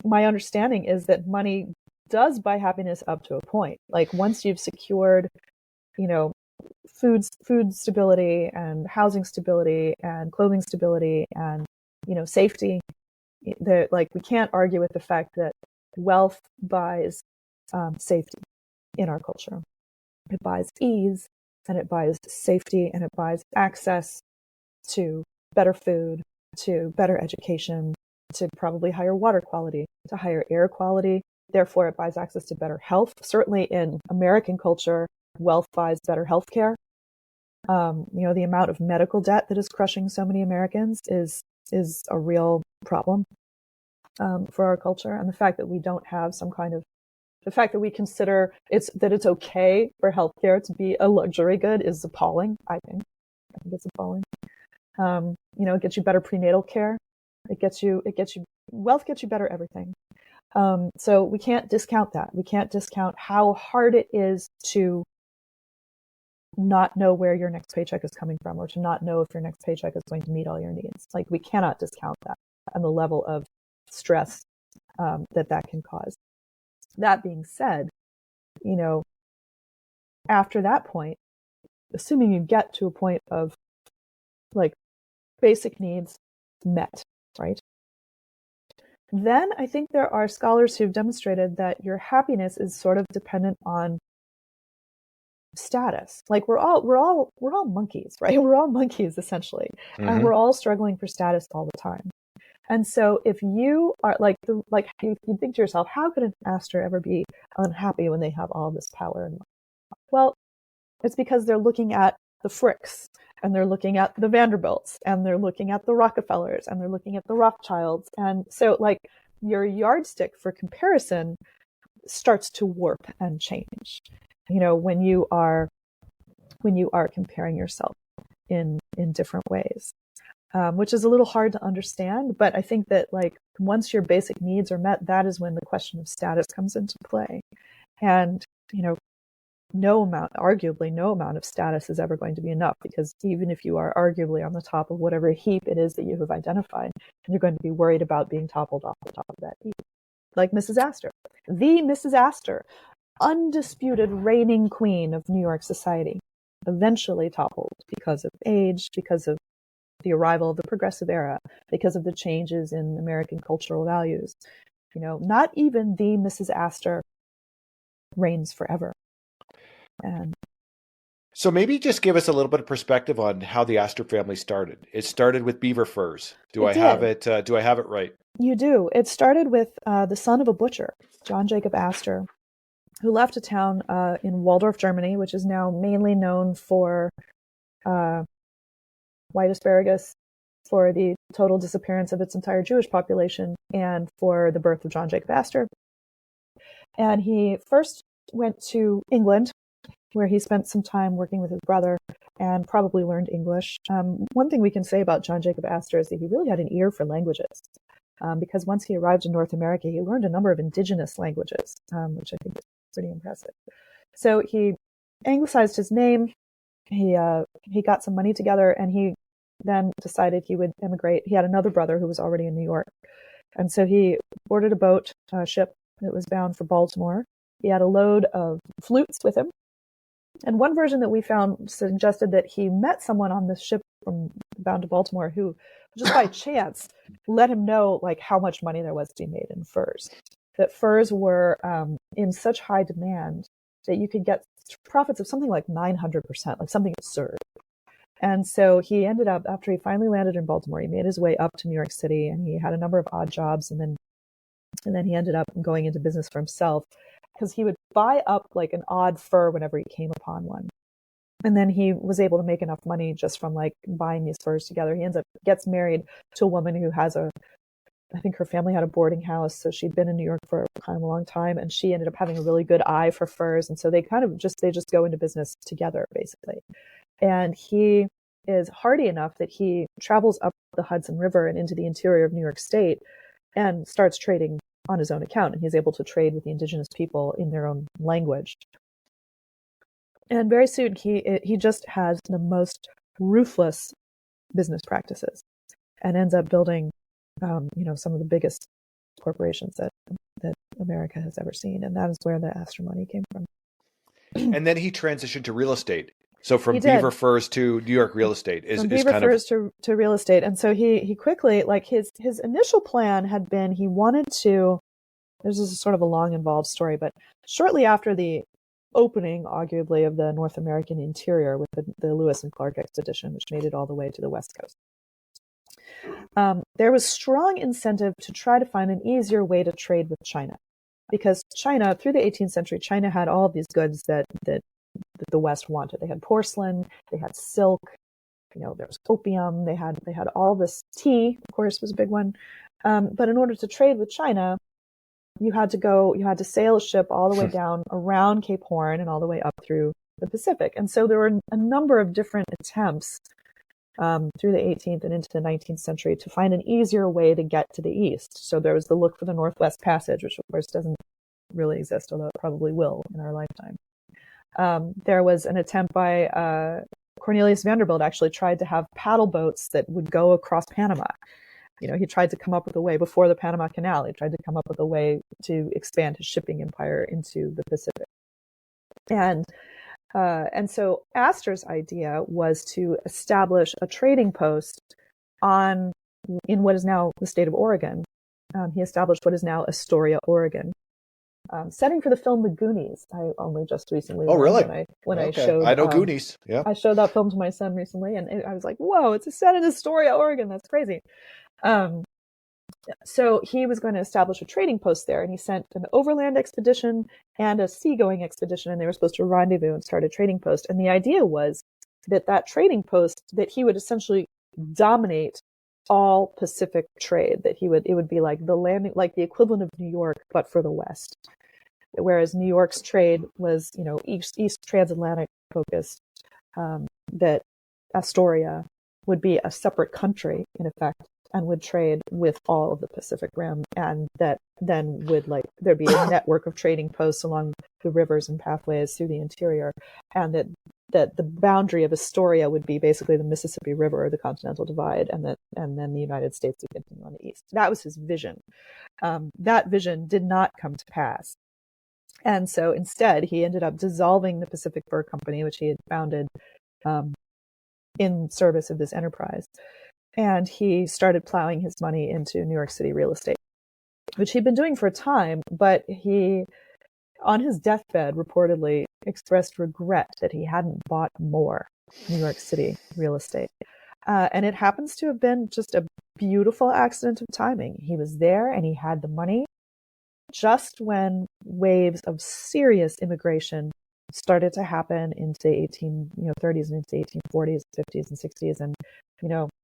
My understanding is that money does buy happiness up to a point. Like, once you've secured, food stability and housing stability and clothing stability and, safety, we can't argue with the fact that wealth buys safety in our culture. It buys ease, and it buys safety, and it buys access to better food, to better education, to probably higher water quality, to higher air quality. Therefore, it buys access to better health. Certainly in American culture, wealth buys better health care. The amount of medical debt that is crushing so many Americans is a real problem for our culture. And the fact that we don't have the fact that we consider it's okay for healthcare to be a luxury good is appalling. I think it's appalling. It gets you better prenatal care. Wealth gets you better everything. So we can't discount that. We can't discount how hard it is to not know where your next paycheck is coming from, or to not know if your next paycheck is going to meet all your needs. Like, we cannot discount that and the level of stress that can cause. That being said, after that point, assuming you get to a point of, like, basic needs met, right? Then I think there are scholars who've demonstrated that your happiness is sort of dependent on status. Like, we're all monkeys, right? We're all monkeys essentially, and we're all struggling for status all the time. And so, if you are you think to yourself, how could an Astor ever be unhappy when they have all this power and money? Well, it's because they're looking at the Fricks, and they're looking at the Vanderbilts, and they're looking at the Rockefellers, and they're looking at the Rothschilds. And so, like, your yardstick for comparison starts to warp and change, when you are comparing yourself in different ways, which is a little hard to understand. But I think that, like, once your basic needs are met, that is when the question of status comes into play. And, arguably no amount of status is ever going to be enough, because even if you are arguably on the top of whatever heap it is that you have identified, you're going to be worried about being toppled off the top of that heap. Like Mrs. Astor. The Mrs. Astor, undisputed reigning queen of New York society, eventually toppled because of age, because of the arrival of the progressive era, because of the changes in American cultural values. Not even the Mrs. Astor reigns forever. And so maybe just give us a little bit of perspective on how the Astor family started. It started with beaver furs. Do I have it right? You do. It started with the son of a butcher, John Jacob Astor, who left a town in Waldorf, Germany, which is now mainly known for white asparagus, for the total disappearance of its entire Jewish population and for the birth of John Jacob Astor. And he first went to England, where he spent some time working with his brother and probably learned English. One thing we can say about John Jacob Astor is that he really had an ear for languages, because once he arrived in North America, he learned a number of indigenous languages, which I think is pretty impressive. So he anglicized his name. He got some money together, and he then decided he would emigrate. He had another brother who was already in New York. And so he boarded a ship that was bound for Baltimore. He had a load of flutes with him. And one version that we found suggested that he met someone on this ship bound to Baltimore who, just by chance, let him know like how much money there was to be made in furs. That furs were in such high demand that you could get profits of something like 900%, like something absurd. And so he ended up, after he finally landed in Baltimore, he made his way up to New York City, and he had a number of odd jobs, and then he ended up going into business for himself, because he would buy up like an odd fur whenever he came upon one. And then he was able to make enough money just from like buying these furs together. He gets married to a woman who has I think her family had a boarding house, so she'd been in New York for kind of a long time, and she ended up having a really good eye for furs. And so they just go into business together, basically. And he is hardy enough that he travels up the Hudson River and into the interior of New York State and starts trading on his own account. And he's able to trade with the indigenous people in their own language. And very soon he just has the most ruthless business practices and ends up building some of the biggest corporations that America has ever seen. And that is where the Astor money came from. And then he transitioned to real estate. So from beaver furs to New York real estate from beaver furs to real estate. And so he quickly, like his initial plan had been, he wanted to, this is sort of a long involved story, but shortly after the opening, arguably, of the North American interior with the Lewis and Clark expedition, which made it all the way to the West Coast, there was strong incentive to try to find an easier way to trade with China, because China, through the 18th century, China had all of these goods that the West wanted. They had porcelain, they had silk, there was opium, they had all this. Tea, of course, was a big one. But in order to trade with China, you had to sail a ship all the way down around Cape Horn and all the way up through the Pacific. And so there were a number of different attempts through the 18th and into the 19th century to find an easier way to get to the east. So there was the look for the Northwest Passage, which of course doesn't really exist, although it probably will in our lifetime. There was an attempt by Cornelius Vanderbilt, actually tried to have paddle boats that would go across Panama. He tried to come up with a way before the Panama Canal. He tried to come up with a way to expand his shipping empire into the Pacific. And so Astor's idea was to establish a trading post in what is now the state of Oregon. He established what is now Astoria, Oregon. Setting for the film The Goonies. I only just recently. Oh, really? When I showed. I know Goonies. Yeah. I showed that film to my son recently, and I was like, "Whoa! It's set in Astoria, Oregon. That's crazy." So he was going to establish a trading post there, and he sent an overland expedition and a seagoing expedition, and they were supposed to rendezvous and start a trading post. And the idea was that trading post, that he would essentially dominate all Pacific trade. That it would be like the landing, like the equivalent of New York, but for the West. Whereas New York's trade was, east transatlantic focused, that Astoria would be a separate country in effect and would trade with all of the Pacific Rim, and that then there'd be a network of trading posts along the rivers and pathways through the interior, and that the boundary of Astoria would be basically the Mississippi River or the Continental Divide, and then the United States would continue on the east. That was his vision. That vision did not come to pass. And so instead, he ended up dissolving the Pacific Fur Company, which he had founded in service of this enterprise. And he started plowing his money into New York City real estate, which he'd been doing for a time, but he, on his deathbed, reportedly expressed regret that he hadn't bought more New York City real estate. And it happens to have been just a beautiful accident of timing. He was there and he had the money just when waves of serious immigration started to happen into the 1830s and into the 1840s, 50s, and 60s. And,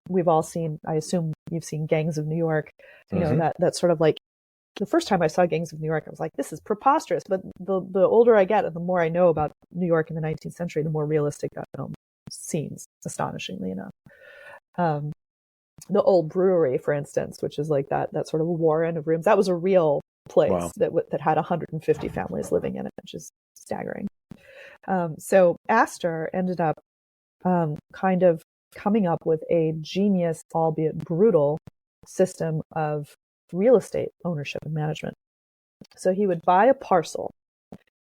we've all seen, I assume you've seen Gangs of New York, you know, that sort of like, the first time I saw Gangs of New York, I was like, this is preposterous. But the older I get and the more I know about New York in the 19th century, the more realistic that film seems, astonishingly enough. The old brewery, for instance, which is like that sort of warren of rooms, that was a real place that had 150 families living in it, which is staggering. So Astor ended up kind of coming up with a genius, albeit brutal, system of real estate ownership and management. So he would buy a parcel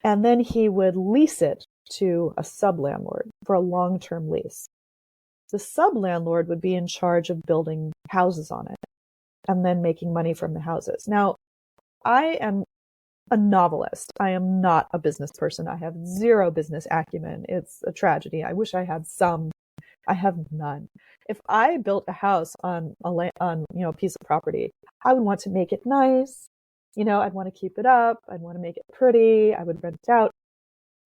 and then he would lease it to a sub-landlord for a long-term lease. The sub-landlord would be in charge of building houses on it and then making money from the houses. Now, I am a novelist. I am not a business person. I have zero business acumen. It's a tragedy. I wish I had some. I have none. If I built a house on a piece of property, I would want to make it nice. You know, I'd want to keep it up. I'd want to make it pretty. I would rent it out.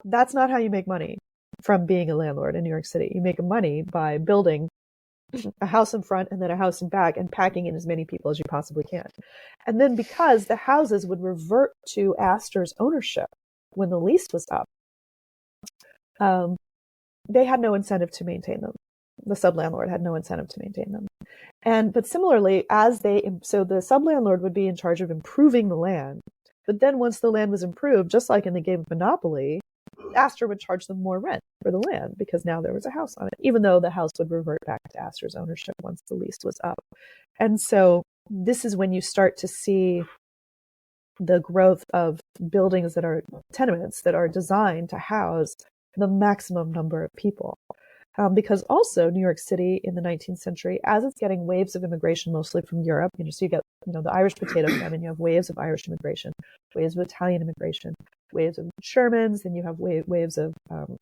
That's not how you make money from being a landlord in New York City. You make money by building a house in front and then a house in back and packing in as many people as you possibly can. And then because the houses would revert to Astor's ownership when the lease was up, they had no incentive to maintain them. The sub-landlord had no incentive to maintain them. But similarly, so the sub-landlord would be in charge of improving the land. But then once the land was improved, just like in the game of Monopoly, Astor would charge them more rent for the land because now there was a house on it, even though the house would revert back to Astor's ownership once the lease was up. And so this is when you start to see the growth of buildings that are tenements that are designed to house the maximum number of people. Because also New York City in the 19th century, as it's getting waves of immigration, mostly from Europe, so you get, the Irish potato famine, you have waves of Irish immigration, waves of Italian immigration, waves of Germans, then you have waves of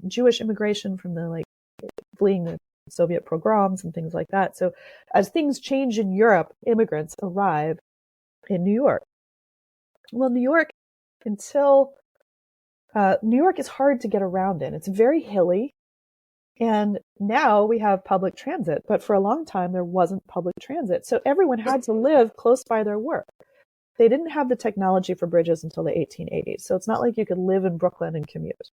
Jewish immigration from fleeing the Soviet pogroms and things like that. So as things change in Europe, immigrants arrive in New York. Well, New York is hard to get around in. It's very hilly. And now we have public transit, but for a long time there wasn't public transit. So everyone had to live close by their work. They didn't have the technology for bridges until the 1880s. So it's not like you could live in Brooklyn and commute.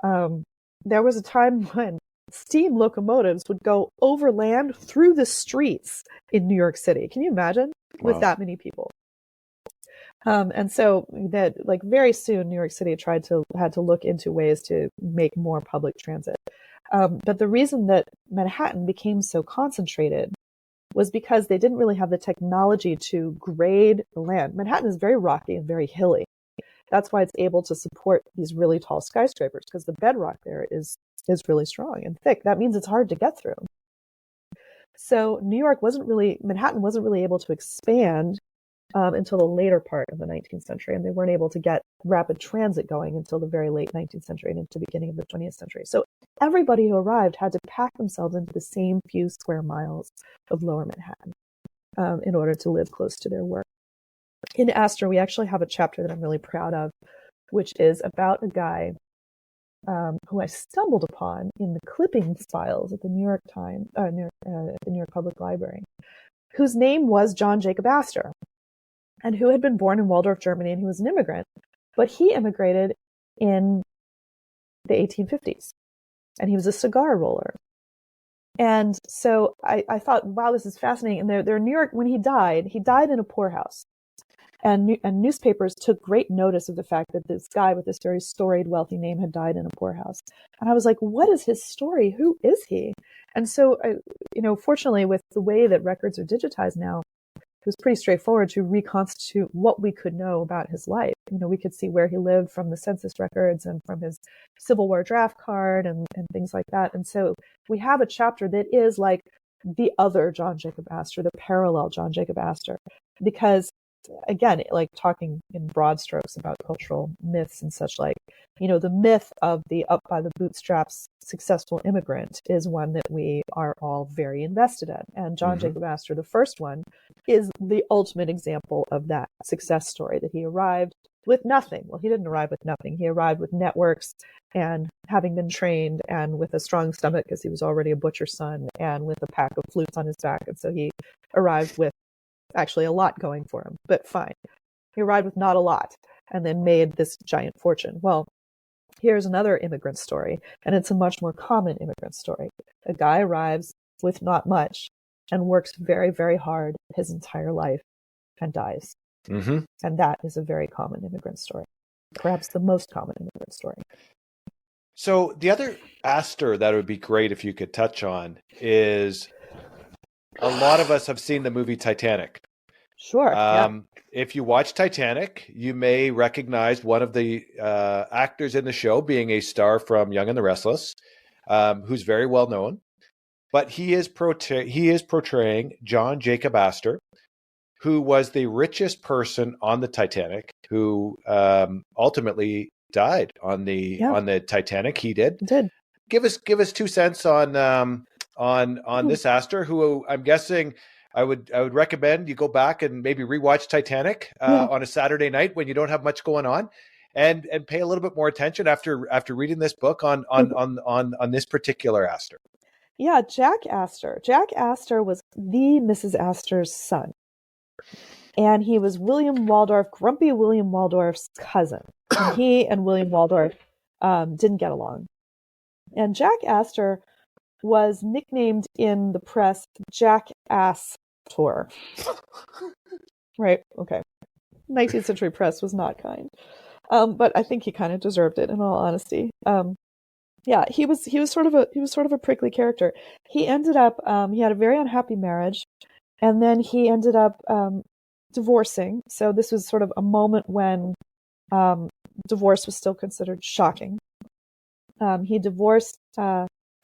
There was a time when steam locomotives would go overland through the streets in New York City. Can you imagine? Wow. With that many people? And so that very soon New York City had to look into ways to make more public transit. But the reason that Manhattan became so concentrated was because they didn't really have the technology to grade the land. Manhattan is very rocky and very hilly. That's why it's able to support these really tall skyscrapers, because the bedrock there is really strong and thick. That means it's hard to get through. So Manhattan wasn't really able to expand until the later part of the 19th century, and they weren't able to get rapid transit going until the very late 19th century and into the beginning of the 20th century. So everybody who arrived had to pack themselves into the same few square miles of Lower Manhattan in order to live close to their work. In Astor, we actually have a chapter that I'm really proud of, which is about a guy who I stumbled upon in the clippings files at the New York Public Library, whose name was John Jacob Astor, and who had been born in Waldorf, Germany, and he was an immigrant. But he immigrated in the 1850s, and he was a cigar roller. And so I thought, wow, this is fascinating. And they're in New York. When he died in a poorhouse. And newspapers took great notice of the fact that this guy with this very storied, wealthy name had died in a poorhouse. And I was like, what is his story? Who is he? And so, fortunately, with the way that records are digitized now, it was pretty straightforward to reconstitute what we could know about his life. We could see where he lived from the census records and from his Civil War draft card and things like that. And so we have a chapter that is like the other John Jacob Astor, the parallel John Jacob Astor, because again, talking in broad strokes about cultural myths and such, the myth of the up by the bootstraps successful immigrant is one that we are all very invested in. And John Jacob Astor, the first one, is the ultimate example of that success story, that he arrived with nothing. Well, he didn't arrive with nothing. He arrived with networks and having been trained and with a strong stomach because he was already a butcher's son and with a pack of flutes on his back. And so he arrived with actually a lot going for him, but fine. He arrived with not a lot and then made this giant fortune. Well, here's another immigrant story, and it's a much more common immigrant story. A guy arrives with not much and works very, very hard his entire life and dies. Mm-hmm. And that is a very common immigrant story, perhaps the most common immigrant story. So the other Astor that would be great if you could touch on is a lot of us have seen the movie Titanic. Sure. If you watch Titanic, you may recognize one of the actors in the show being a star from Young and the Restless, who's very well known. But he is portraying John Jacob Astor, who was the richest person on the Titanic, who ultimately died on the Titanic. He did. Give us 2 cents on this Astor, who I'm guessing I would recommend you go back and maybe rewatch Titanic on a Saturday night when you don't have much going on, and pay a little bit more attention after reading this book on this particular Astor. Yeah, Jack Astor. Jack Astor was the Mrs. Astor's son. And he was grumpy William Waldorf's cousin. And he and William Waldorf didn't get along. And Jack Astor was nicknamed in the press Jack Astor. Right, okay. 19th century press was not kind. But I think he kind of deserved it, in all honesty. Yeah, he was sort of a prickly character. He ended up he had a very unhappy marriage, and then he ended up divorcing. So this was sort of a moment when divorce was still considered shocking. He divorced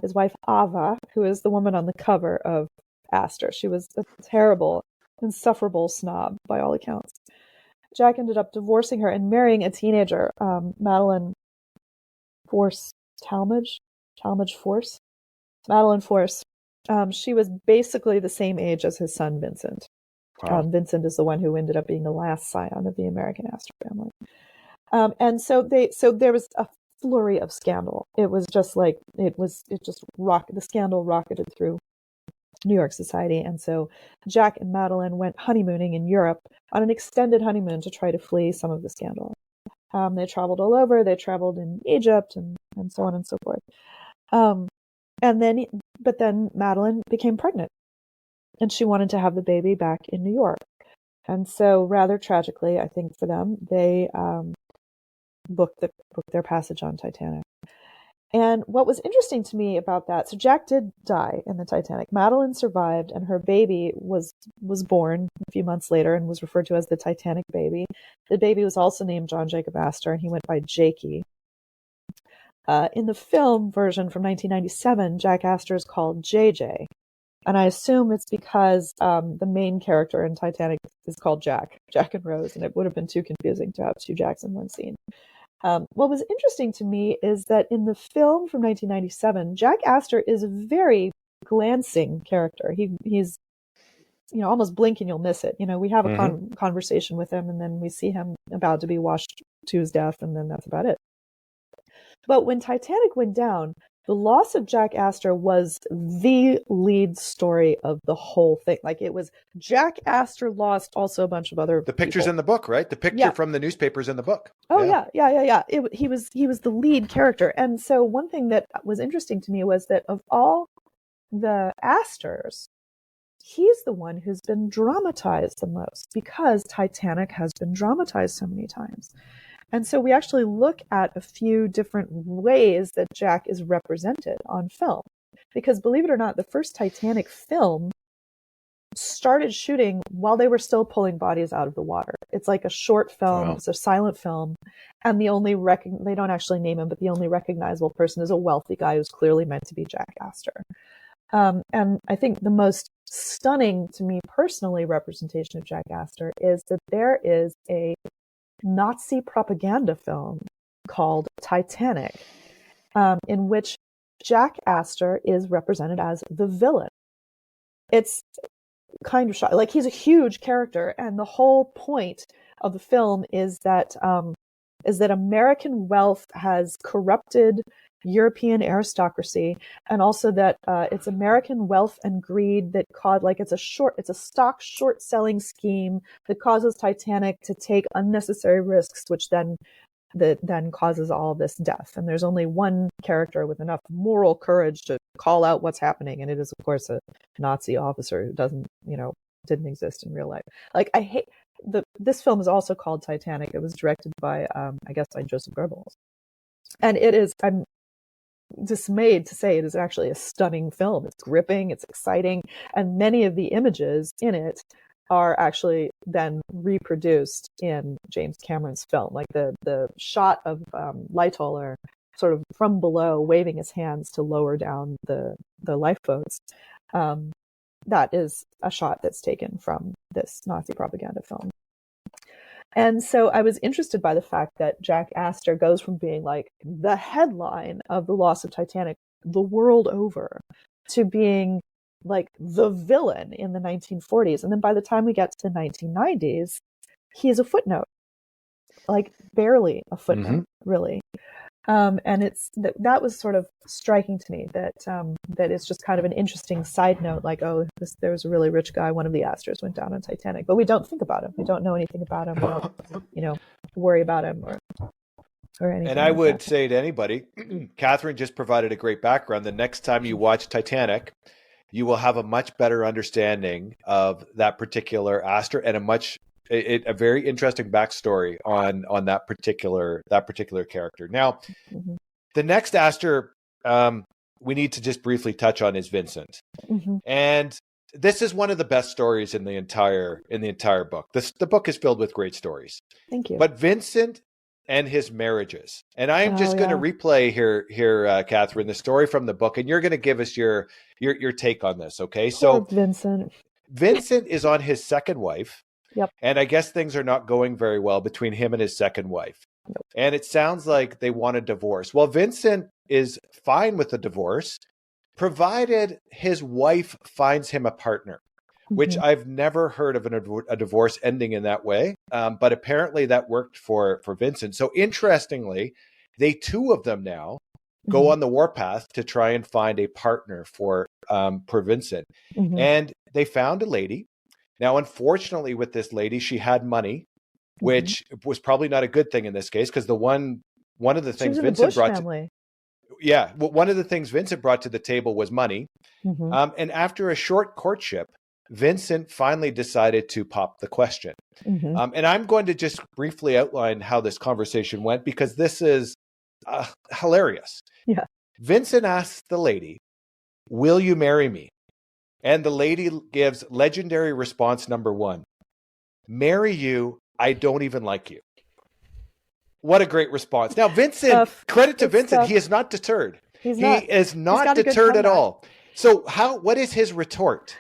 his wife Ava, who is the woman on the cover of Astor. She was a terrible, insufferable snob by all accounts. Jack ended up divorcing her and marrying a teenager, Madeline Force. Madeline Force. She was basically the same age as his son Vincent. Wow. Vincent is the one who ended up being the last scion of the American Astor family. And so there was a flurry of scandal. It was just like the scandal rocketed through New York society. And so Jack and Madeline went honeymooning in Europe on an extended honeymoon to try to flee some of the scandal. They traveled all over. They traveled in Egypt and so on and so forth. But then Madeline became pregnant, and she wanted to have the baby back in New York. And so, rather tragically, I think for them, they booked their passage on Titanic. And what was interesting to me about that, so Jack did die in the Titanic. Madeline survived, and her baby was born a few months later and was referred to as the Titanic baby. The baby was also named John Jacob Astor, and he went by Jakey. In the film version from 1997, Jack Astor is called JJ. And I assume it's because the main character in Titanic is called Jack and Rose, and it would have been too confusing to have 2 Jacks in one scene. What was interesting to me is that in the film from 1997, Jack Astor is a very glancing character. He's almost blink and you'll miss it. We have a conversation with him, and then we see him about to be washed to his death, and then that's about it. But when Titanic went down, the loss of Jack Astor was the lead story of the whole thing. Like, it was Jack Astor lost, also a bunch of other The picture's people. in the book, right? The picture from the newspaper's in the book. Oh, yeah. He was the lead character. And so one thing that was interesting to me was that of all the Astors, he's the one who's been dramatized the most, because Titanic has been dramatized so many times. And so we actually look at a few different ways that Jack is represented on film. Because believe it or not, the first Titanic film started shooting while they were still pulling bodies out of the water. It's like a short film. Wow. It's a silent film. And the only they don't actually name him, but the only recognizable person is a wealthy guy who's clearly meant to be Jack Astor. And I think the most stunning, to me personally, representation of Jack Astor is that there is a Nazi propaganda film called Titanic, in which Jack Astor is represented as the villain. It's kind of shocking. Like, he's a huge character, and the whole point of the film is that American wealth has corrupted European aristocracy, and also that it's American wealth and greed that it's a stock short selling scheme that causes Titanic to take unnecessary risks, which then causes all of this death. And there's only one character with enough moral courage to call out what's happening, and it is, of course, a Nazi officer who didn't exist in real life. Like, I hate this film is also called Titanic. It was directed by by Joseph Goebbels, and it is. I'm dismayed to say it is actually a stunning film. It's gripping, it's exciting, and many of the images in it are actually then reproduced in James Cameron's film. Like the shot of Lightoller sort of from below waving his hands to lower down the lifeboats. That is a shot that's taken from this Nazi propaganda film. And so I was interested by the fact that Jack Astor goes from being like the headline of the loss of Titanic the world over to being like the villain in the 1940s. And then by the time we get to the 1990s, he is a footnote, like barely a footnote, really. And that was sort of striking to me that it's just kind of an interesting side note, like, oh, there was a really rich guy, one of the Astors went down on Titanic, but we don't think about him. We don't know anything about him. We don't, worry about him or anything. And I would say to anybody, Katherine just provided a great background. The next time you watch Titanic, you will have a much better understanding of that particular Astor and a very interesting backstory on that particular character. Now, the next Astor we need to just briefly touch on is Vincent, and this is one of the best stories in the entire book. The book is filled with great stories. Thank you. But Vincent and his marriages, and I am just going to replay here, Katherine, the story from the book, and you're going to give us your take on this. Okay, so Vincent is on his second wife. Yep. And I guess things are not going very well between him and his second wife. Nope. And it sounds like they want a divorce. Well, Vincent is fine with the divorce, provided his wife finds him a partner, which I've never heard of a divorce ending in that way. But apparently that worked for Vincent. So interestingly, two of them now go on the warpath to try and find a partner for Vincent. And they found a lady. Now, unfortunately, with this lady, she had money, which was probably not a good thing in this case, because one of the things Vincent brought one of the things Vincent brought to the table was money. And after a short courtship, Vincent finally decided to pop the question. And I'm going to just briefly outline how this conversation went, because this is hilarious. Yeah. Vincent asks the lady, "Will you marry me?" And the lady gives legendary response number 1. "Marry you, I don't even like you." What a great response. Now, Vincent, credit to Vincent, he is not deterred. He is not deterred at all. So what is his retort?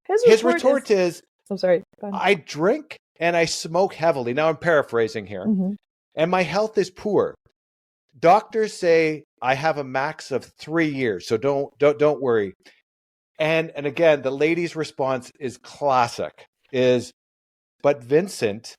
His retort is, I'm sorry. "I drink and I smoke heavily." Now, I'm paraphrasing here. "And my health is poor. Doctors say I have a max of 3 years, so don't worry." And again, the lady's response is classic, "But Vincent,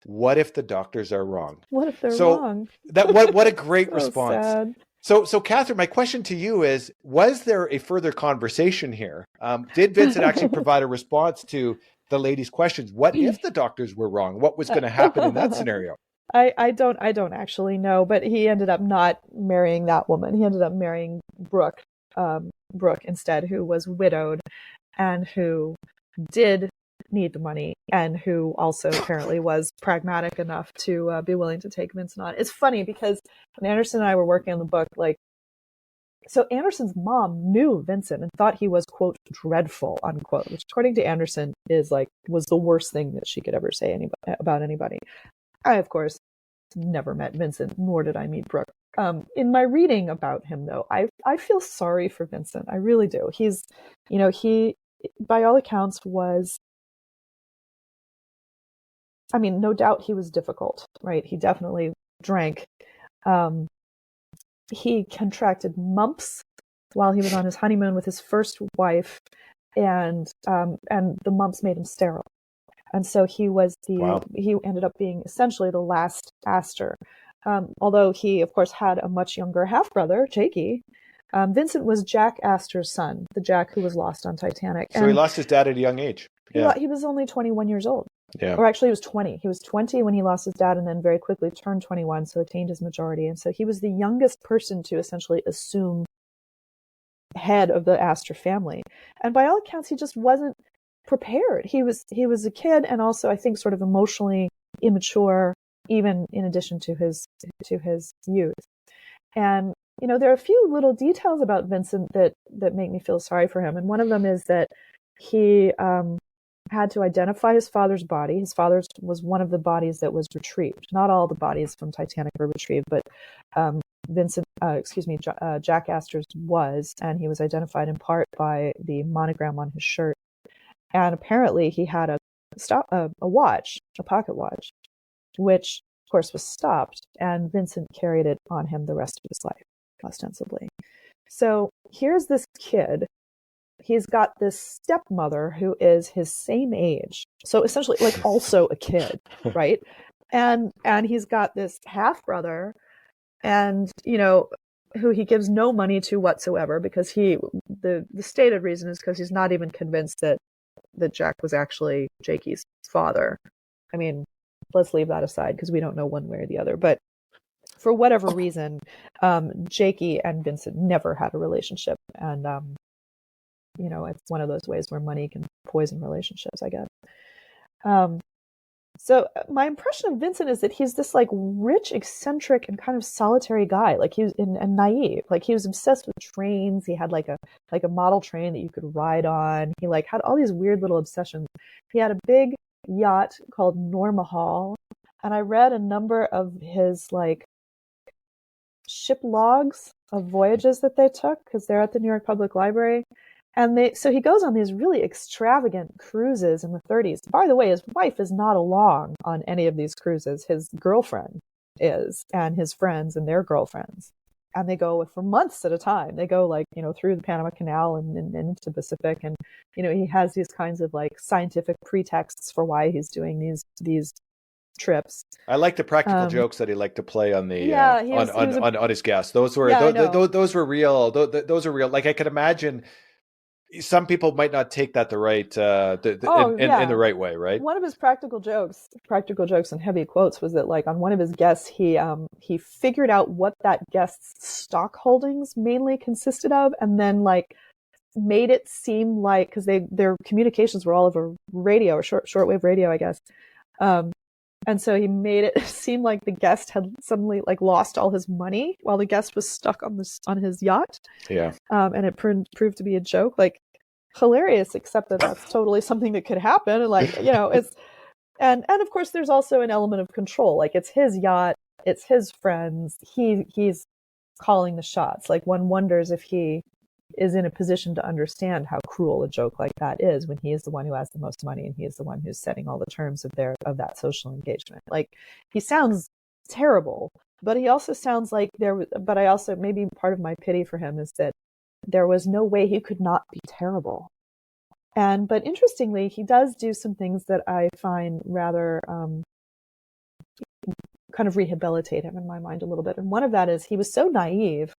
what if the doctors are wrong?" What if they're wrong? What a great response. Sad. So Katherine, my question to you is, was there a further conversation here? Did Vincent actually provide a response to the lady's questions? What if the doctors were wrong? What was going to happen in that scenario? I don't actually know, but he ended up not marrying that woman. He ended up marrying Brooke instead, who was widowed and who did need the money, and who also apparently was pragmatic enough to be willing to take Vincent on. It's funny because when Anderson and I were working on the book, so Anderson's mom knew Vincent and thought he was, quote, dreadful, unquote, which according to Anderson was the worst thing that she could ever say about anybody. I, of course, never met Vincent, nor did I meet Brooke. In my reading about him, though, I feel sorry for Vincent. I really do. He's, he, by all accounts, was, no doubt he was difficult, right? He definitely drank. He contracted mumps while he was on his honeymoon with his first wife, and the mumps made him sterile. And so he Wow. he ended up being essentially the last Astor. Although he, of course, had a much younger half-brother, Jakey. Vincent was Jack Astor's son, the Jack who was lost on Titanic. So he lost his dad at a young age. Yeah. He was only 21 years old. Yeah. Or actually, he was 20. He was 20 when he lost his dad and then very quickly turned 21, so attained his majority. And so he was the youngest person to essentially assume head of the Astor family. And by all accounts, he just wasn't prepared. He was a kid, and also I think sort of emotionally immature, even in addition to his youth. And there are a few little details about Vincent that make me feel sorry for him. And one of them is that he had to identify his father's body. His father's was one of the bodies that was retrieved. Not all the bodies from Titanic were retrieved, but Jack Astor's was, and he was identified in part by the monogram on his shirt. And apparently he had a watch, a pocket watch, which of course was stopped, and Vincent carried it on him the rest of his life, ostensibly. So here's this kid. He's got this stepmother who is his same age. So essentially like also a kid, right? And he's got this half-brother and, who he gives no money to whatsoever because the stated reason is because he's not even convinced that Jack was actually Jakey's father. I mean, let's leave that aside because we don't know one way or the other. But for whatever reason, Jakey and Vincent never had a relationship. And, it's one of those ways where money can poison relationships, I guess. So my impression of Vincent is that he's this like rich, eccentric, and kind of solitary guy. Like he was and naive. Like he was obsessed with trains. He had like a model train that you could ride on. He like had all these weird little obsessions. He had a big yacht called Norma Hall, and I read a number of his like ship logs of voyages that they took because they're at the New York Public Library. And so he goes on these really extravagant cruises in the 30s. By the way, his wife is not along on any of these cruises. His girlfriend is, and his friends and their girlfriends. And they go for months at a time. They go like, through the Panama Canal and into the Pacific. And, he has these kinds of like scientific pretexts for why he's doing these trips. I like the practical jokes that he liked to play on the on his guests. Those were those were real. Those are real. Like I could imagine. Some people might not take that in the right way, right? One of his practical jokes and heavy quotes was that, like, on one of his guests, he figured out what that guest's stock holdings mainly consisted of, and then like made it seem like because their communications were all over radio or shortwave radio, I guess. And so he made it seem like the guest had suddenly like lost all his money while the guest was stuck on his yacht. Yeah. And it proved to be a joke, like hilarious, except that that's totally something that could happen. And like, it's, and of course there's also an element of control. Like it's his yacht, it's his friends. He's calling the shots. Like one wonders if he is in a position to understand how cruel a joke like that is when he is the one who has the most money and he is the one who's setting all the terms of that social engagement. Like he sounds terrible, but he also sounds like but I also, maybe part of my pity for him is that there was no way he could not be terrible. But interestingly, he does do some things that I find rather kind of rehabilitate him in my mind a little bit. And one of that is he was so naive.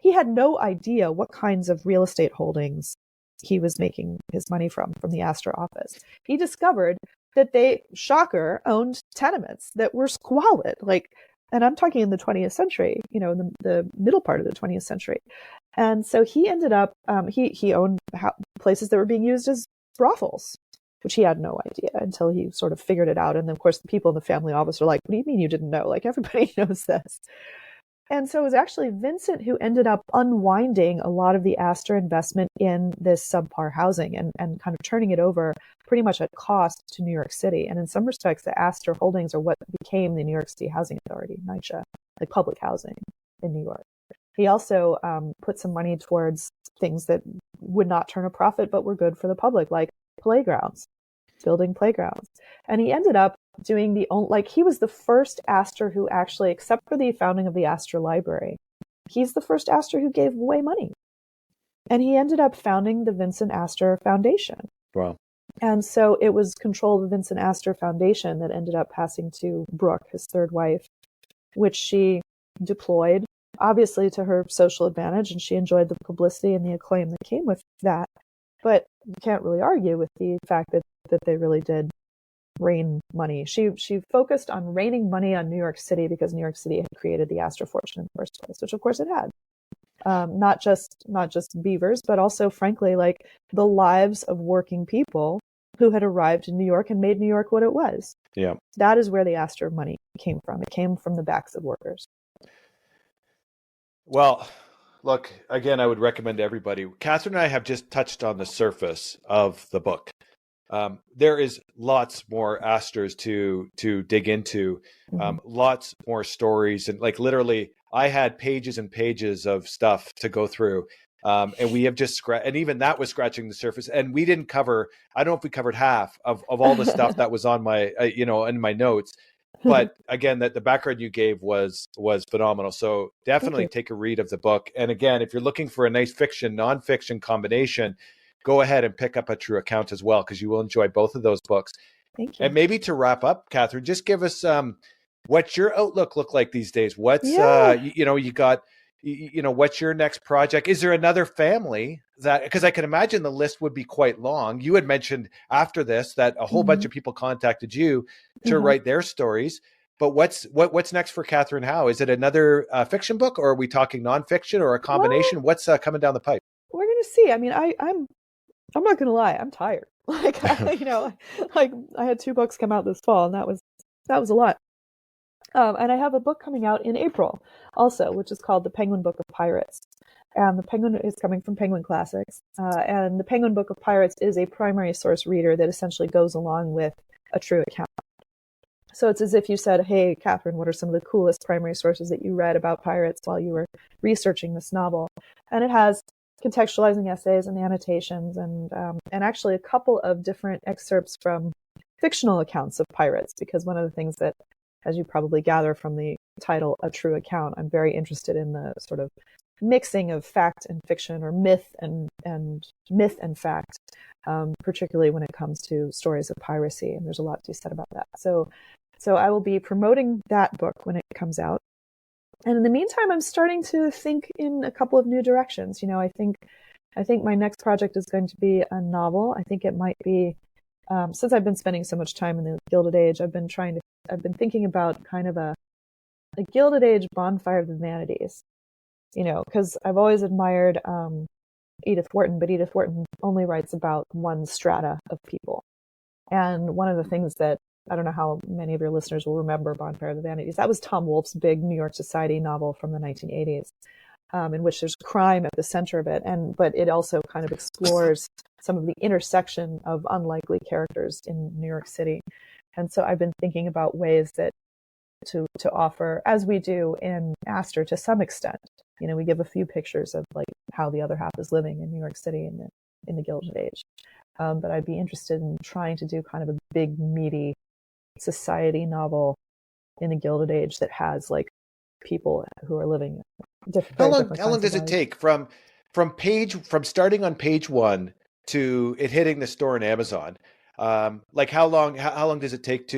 He had no idea what kinds of real estate holdings he was making his money from the Astor office. He discovered that they, shocker, owned tenements that were squalid. Like, and I'm talking in the 20th century, in the middle part of the 20th century. And so he ended up, he owned places that were being used as brothels, which he had no idea until he sort of figured it out. And then, of course, the people in the family office are like, what do you mean you didn't know? Like, everybody knows this. And so it was actually Vincent who ended up unwinding a lot of the Astor investment in this subpar housing and kind of turning it over pretty much at cost to New York City. And in some respects, the Astor holdings are what became the New York City Housing Authority, NYCHA, like public housing in New York. He also put some money towards things that would not turn a profit but were good for the public, like playgrounds, building playgrounds. And he ended up doing he was the first Astor who actually, except for the founding of the Astor Library, he's the first Astor who gave away money. And he ended up founding the Vincent Astor Foundation. Wow. And so it was controlled the Vincent Astor Foundation that ended up passing to Brooke, his third wife, which she deployed, obviously, to her social advantage, and she enjoyed the publicity and the acclaim that came with that. But you can't really argue with the fact that they really did rain money. She focused on raining money on New York City because New York City had created the Astor fortune in the first place, which of course it had. Not just beavers, but also, frankly, like the lives of working people who had arrived in New York and made New York what it was. Yeah. That is where the Astor money came from. It came from the backs of workers. Well, look, again, I would recommend to everybody. Katherine and I have just touched on the surface of the book. There is lots more Astors to dig into, lots more stories, and like literally, I had pages and pages of stuff to go through. And we have just and even that was scratching the surface. And we didn't cover, I don't know if we covered half of all the stuff that was on my, in my notes. But again, that the background you gave was phenomenal. So definitely take a read of the book. And again, if you're looking for a nice fiction, nonfiction combination, go ahead and pick up A True Account as well, because you will enjoy both of those books. Thank you. And maybe to wrap up, Katherine, just give us what's your outlook look like these days? What's you got, what's your next project? Is there another family that, because I can imagine the list would be quite long. You had mentioned after this that a whole bunch of people contacted you to write their stories. But what's next for Katherine Howe? Is it another fiction book, or are we talking nonfiction, or a combination? What's coming down the pipe? We're going to see. I mean, I'm not going to lie. I'm tired. Like, like I had 2 books come out this fall, and that was a lot. And I have a book coming out in April also, which is called The Penguin Book of Pirates. And the Penguin is coming from Penguin Classics. And the Penguin Book of Pirates is a primary source reader that essentially goes along with A True Account. So it's as if you said, hey, Katherine, what are some of the coolest primary sources that you read about pirates while you were researching this novel? And it has contextualizing essays and annotations and actually a couple of different excerpts from fictional accounts of pirates, because one of the things that, as you probably gather from the title, A True Account, I'm very interested in the sort of mixing of fact and fiction, or myth and fact, particularly when it comes to stories of piracy. And there's a lot to be said about that. So I will be promoting that book when it comes out. And in the meantime, I'm starting to think in a couple of new directions. I think my next project is going to be a novel. I think it might be, since I've been spending so much time in the Gilded Age, I've been thinking about kind of a Gilded Age Bonfire of the Vanities, because I've always admired Edith Wharton, but Edith Wharton only writes about one strata of people. And one of the things that, I don't know how many of your listeners will remember Bonfire of the Vanities, that was Tom Wolfe's big New York Society novel from the 1980s, in which there's crime at the center of it, but it also kind of explores some of the intersection of unlikely characters in New York City. And so I've been thinking about ways that to offer, as we do in Astor to some extent. We give a few pictures of like how the other half is living in New York City in the Gilded Age. But I'd be interested in trying to do kind of a big, meaty society novel in the Gilded Age that has like people who are living different. How long does it take from starting on page 1 to it hitting the store in Amazon? Like how long does it take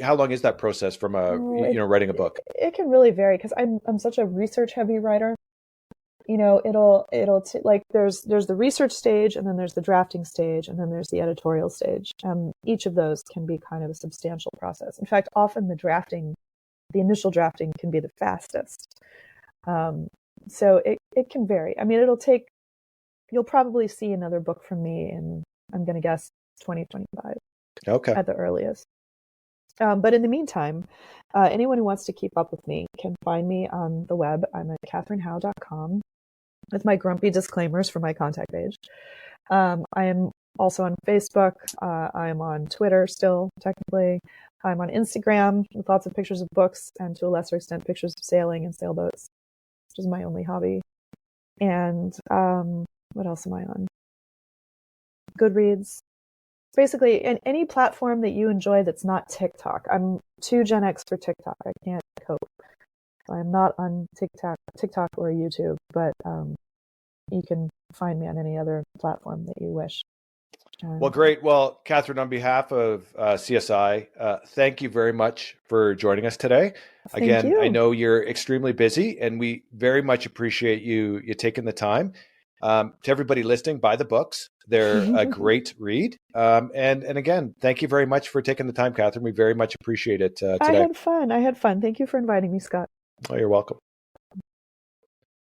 how long is that process from writing a book? It can really vary, because I'm such a research heavy writer. Like there's the research stage, and then there's the drafting stage, and then there's the editorial stage. Each of those can be kind of a substantial process. In fact, often the initial drafting can be the fastest. So it can vary. I mean, you'll probably see another book from me in, I'm going to guess, 2025. Okay. At the earliest. But in the meantime, anyone who wants to keep up with me can find me on the web. I'm at katherinehowe.com with my grumpy disclaimers for my contact page. I am also on Facebook. I'm on Twitter still, technically. I'm on Instagram with lots of pictures of books, and to a lesser extent, pictures of sailing and sailboats, which is my only hobby. And what else am I on? Goodreads. Basically, in any platform that you enjoy that's not TikTok. I'm too Gen X for TikTok. I can't cope. I'm not on TikTok or YouTube, but you can find me on any other platform that you wish. Well, great. Well, Katherine, on behalf of CSI, thank you very much for joining us today. Again, I know you're extremely busy, and we very much appreciate you taking the time. To everybody listening, buy the books. They're a great read. And again, thank you very much for taking the time, Katherine. We very much appreciate it today. I had fun. Thank you for inviting me, Scott. Oh, you're welcome.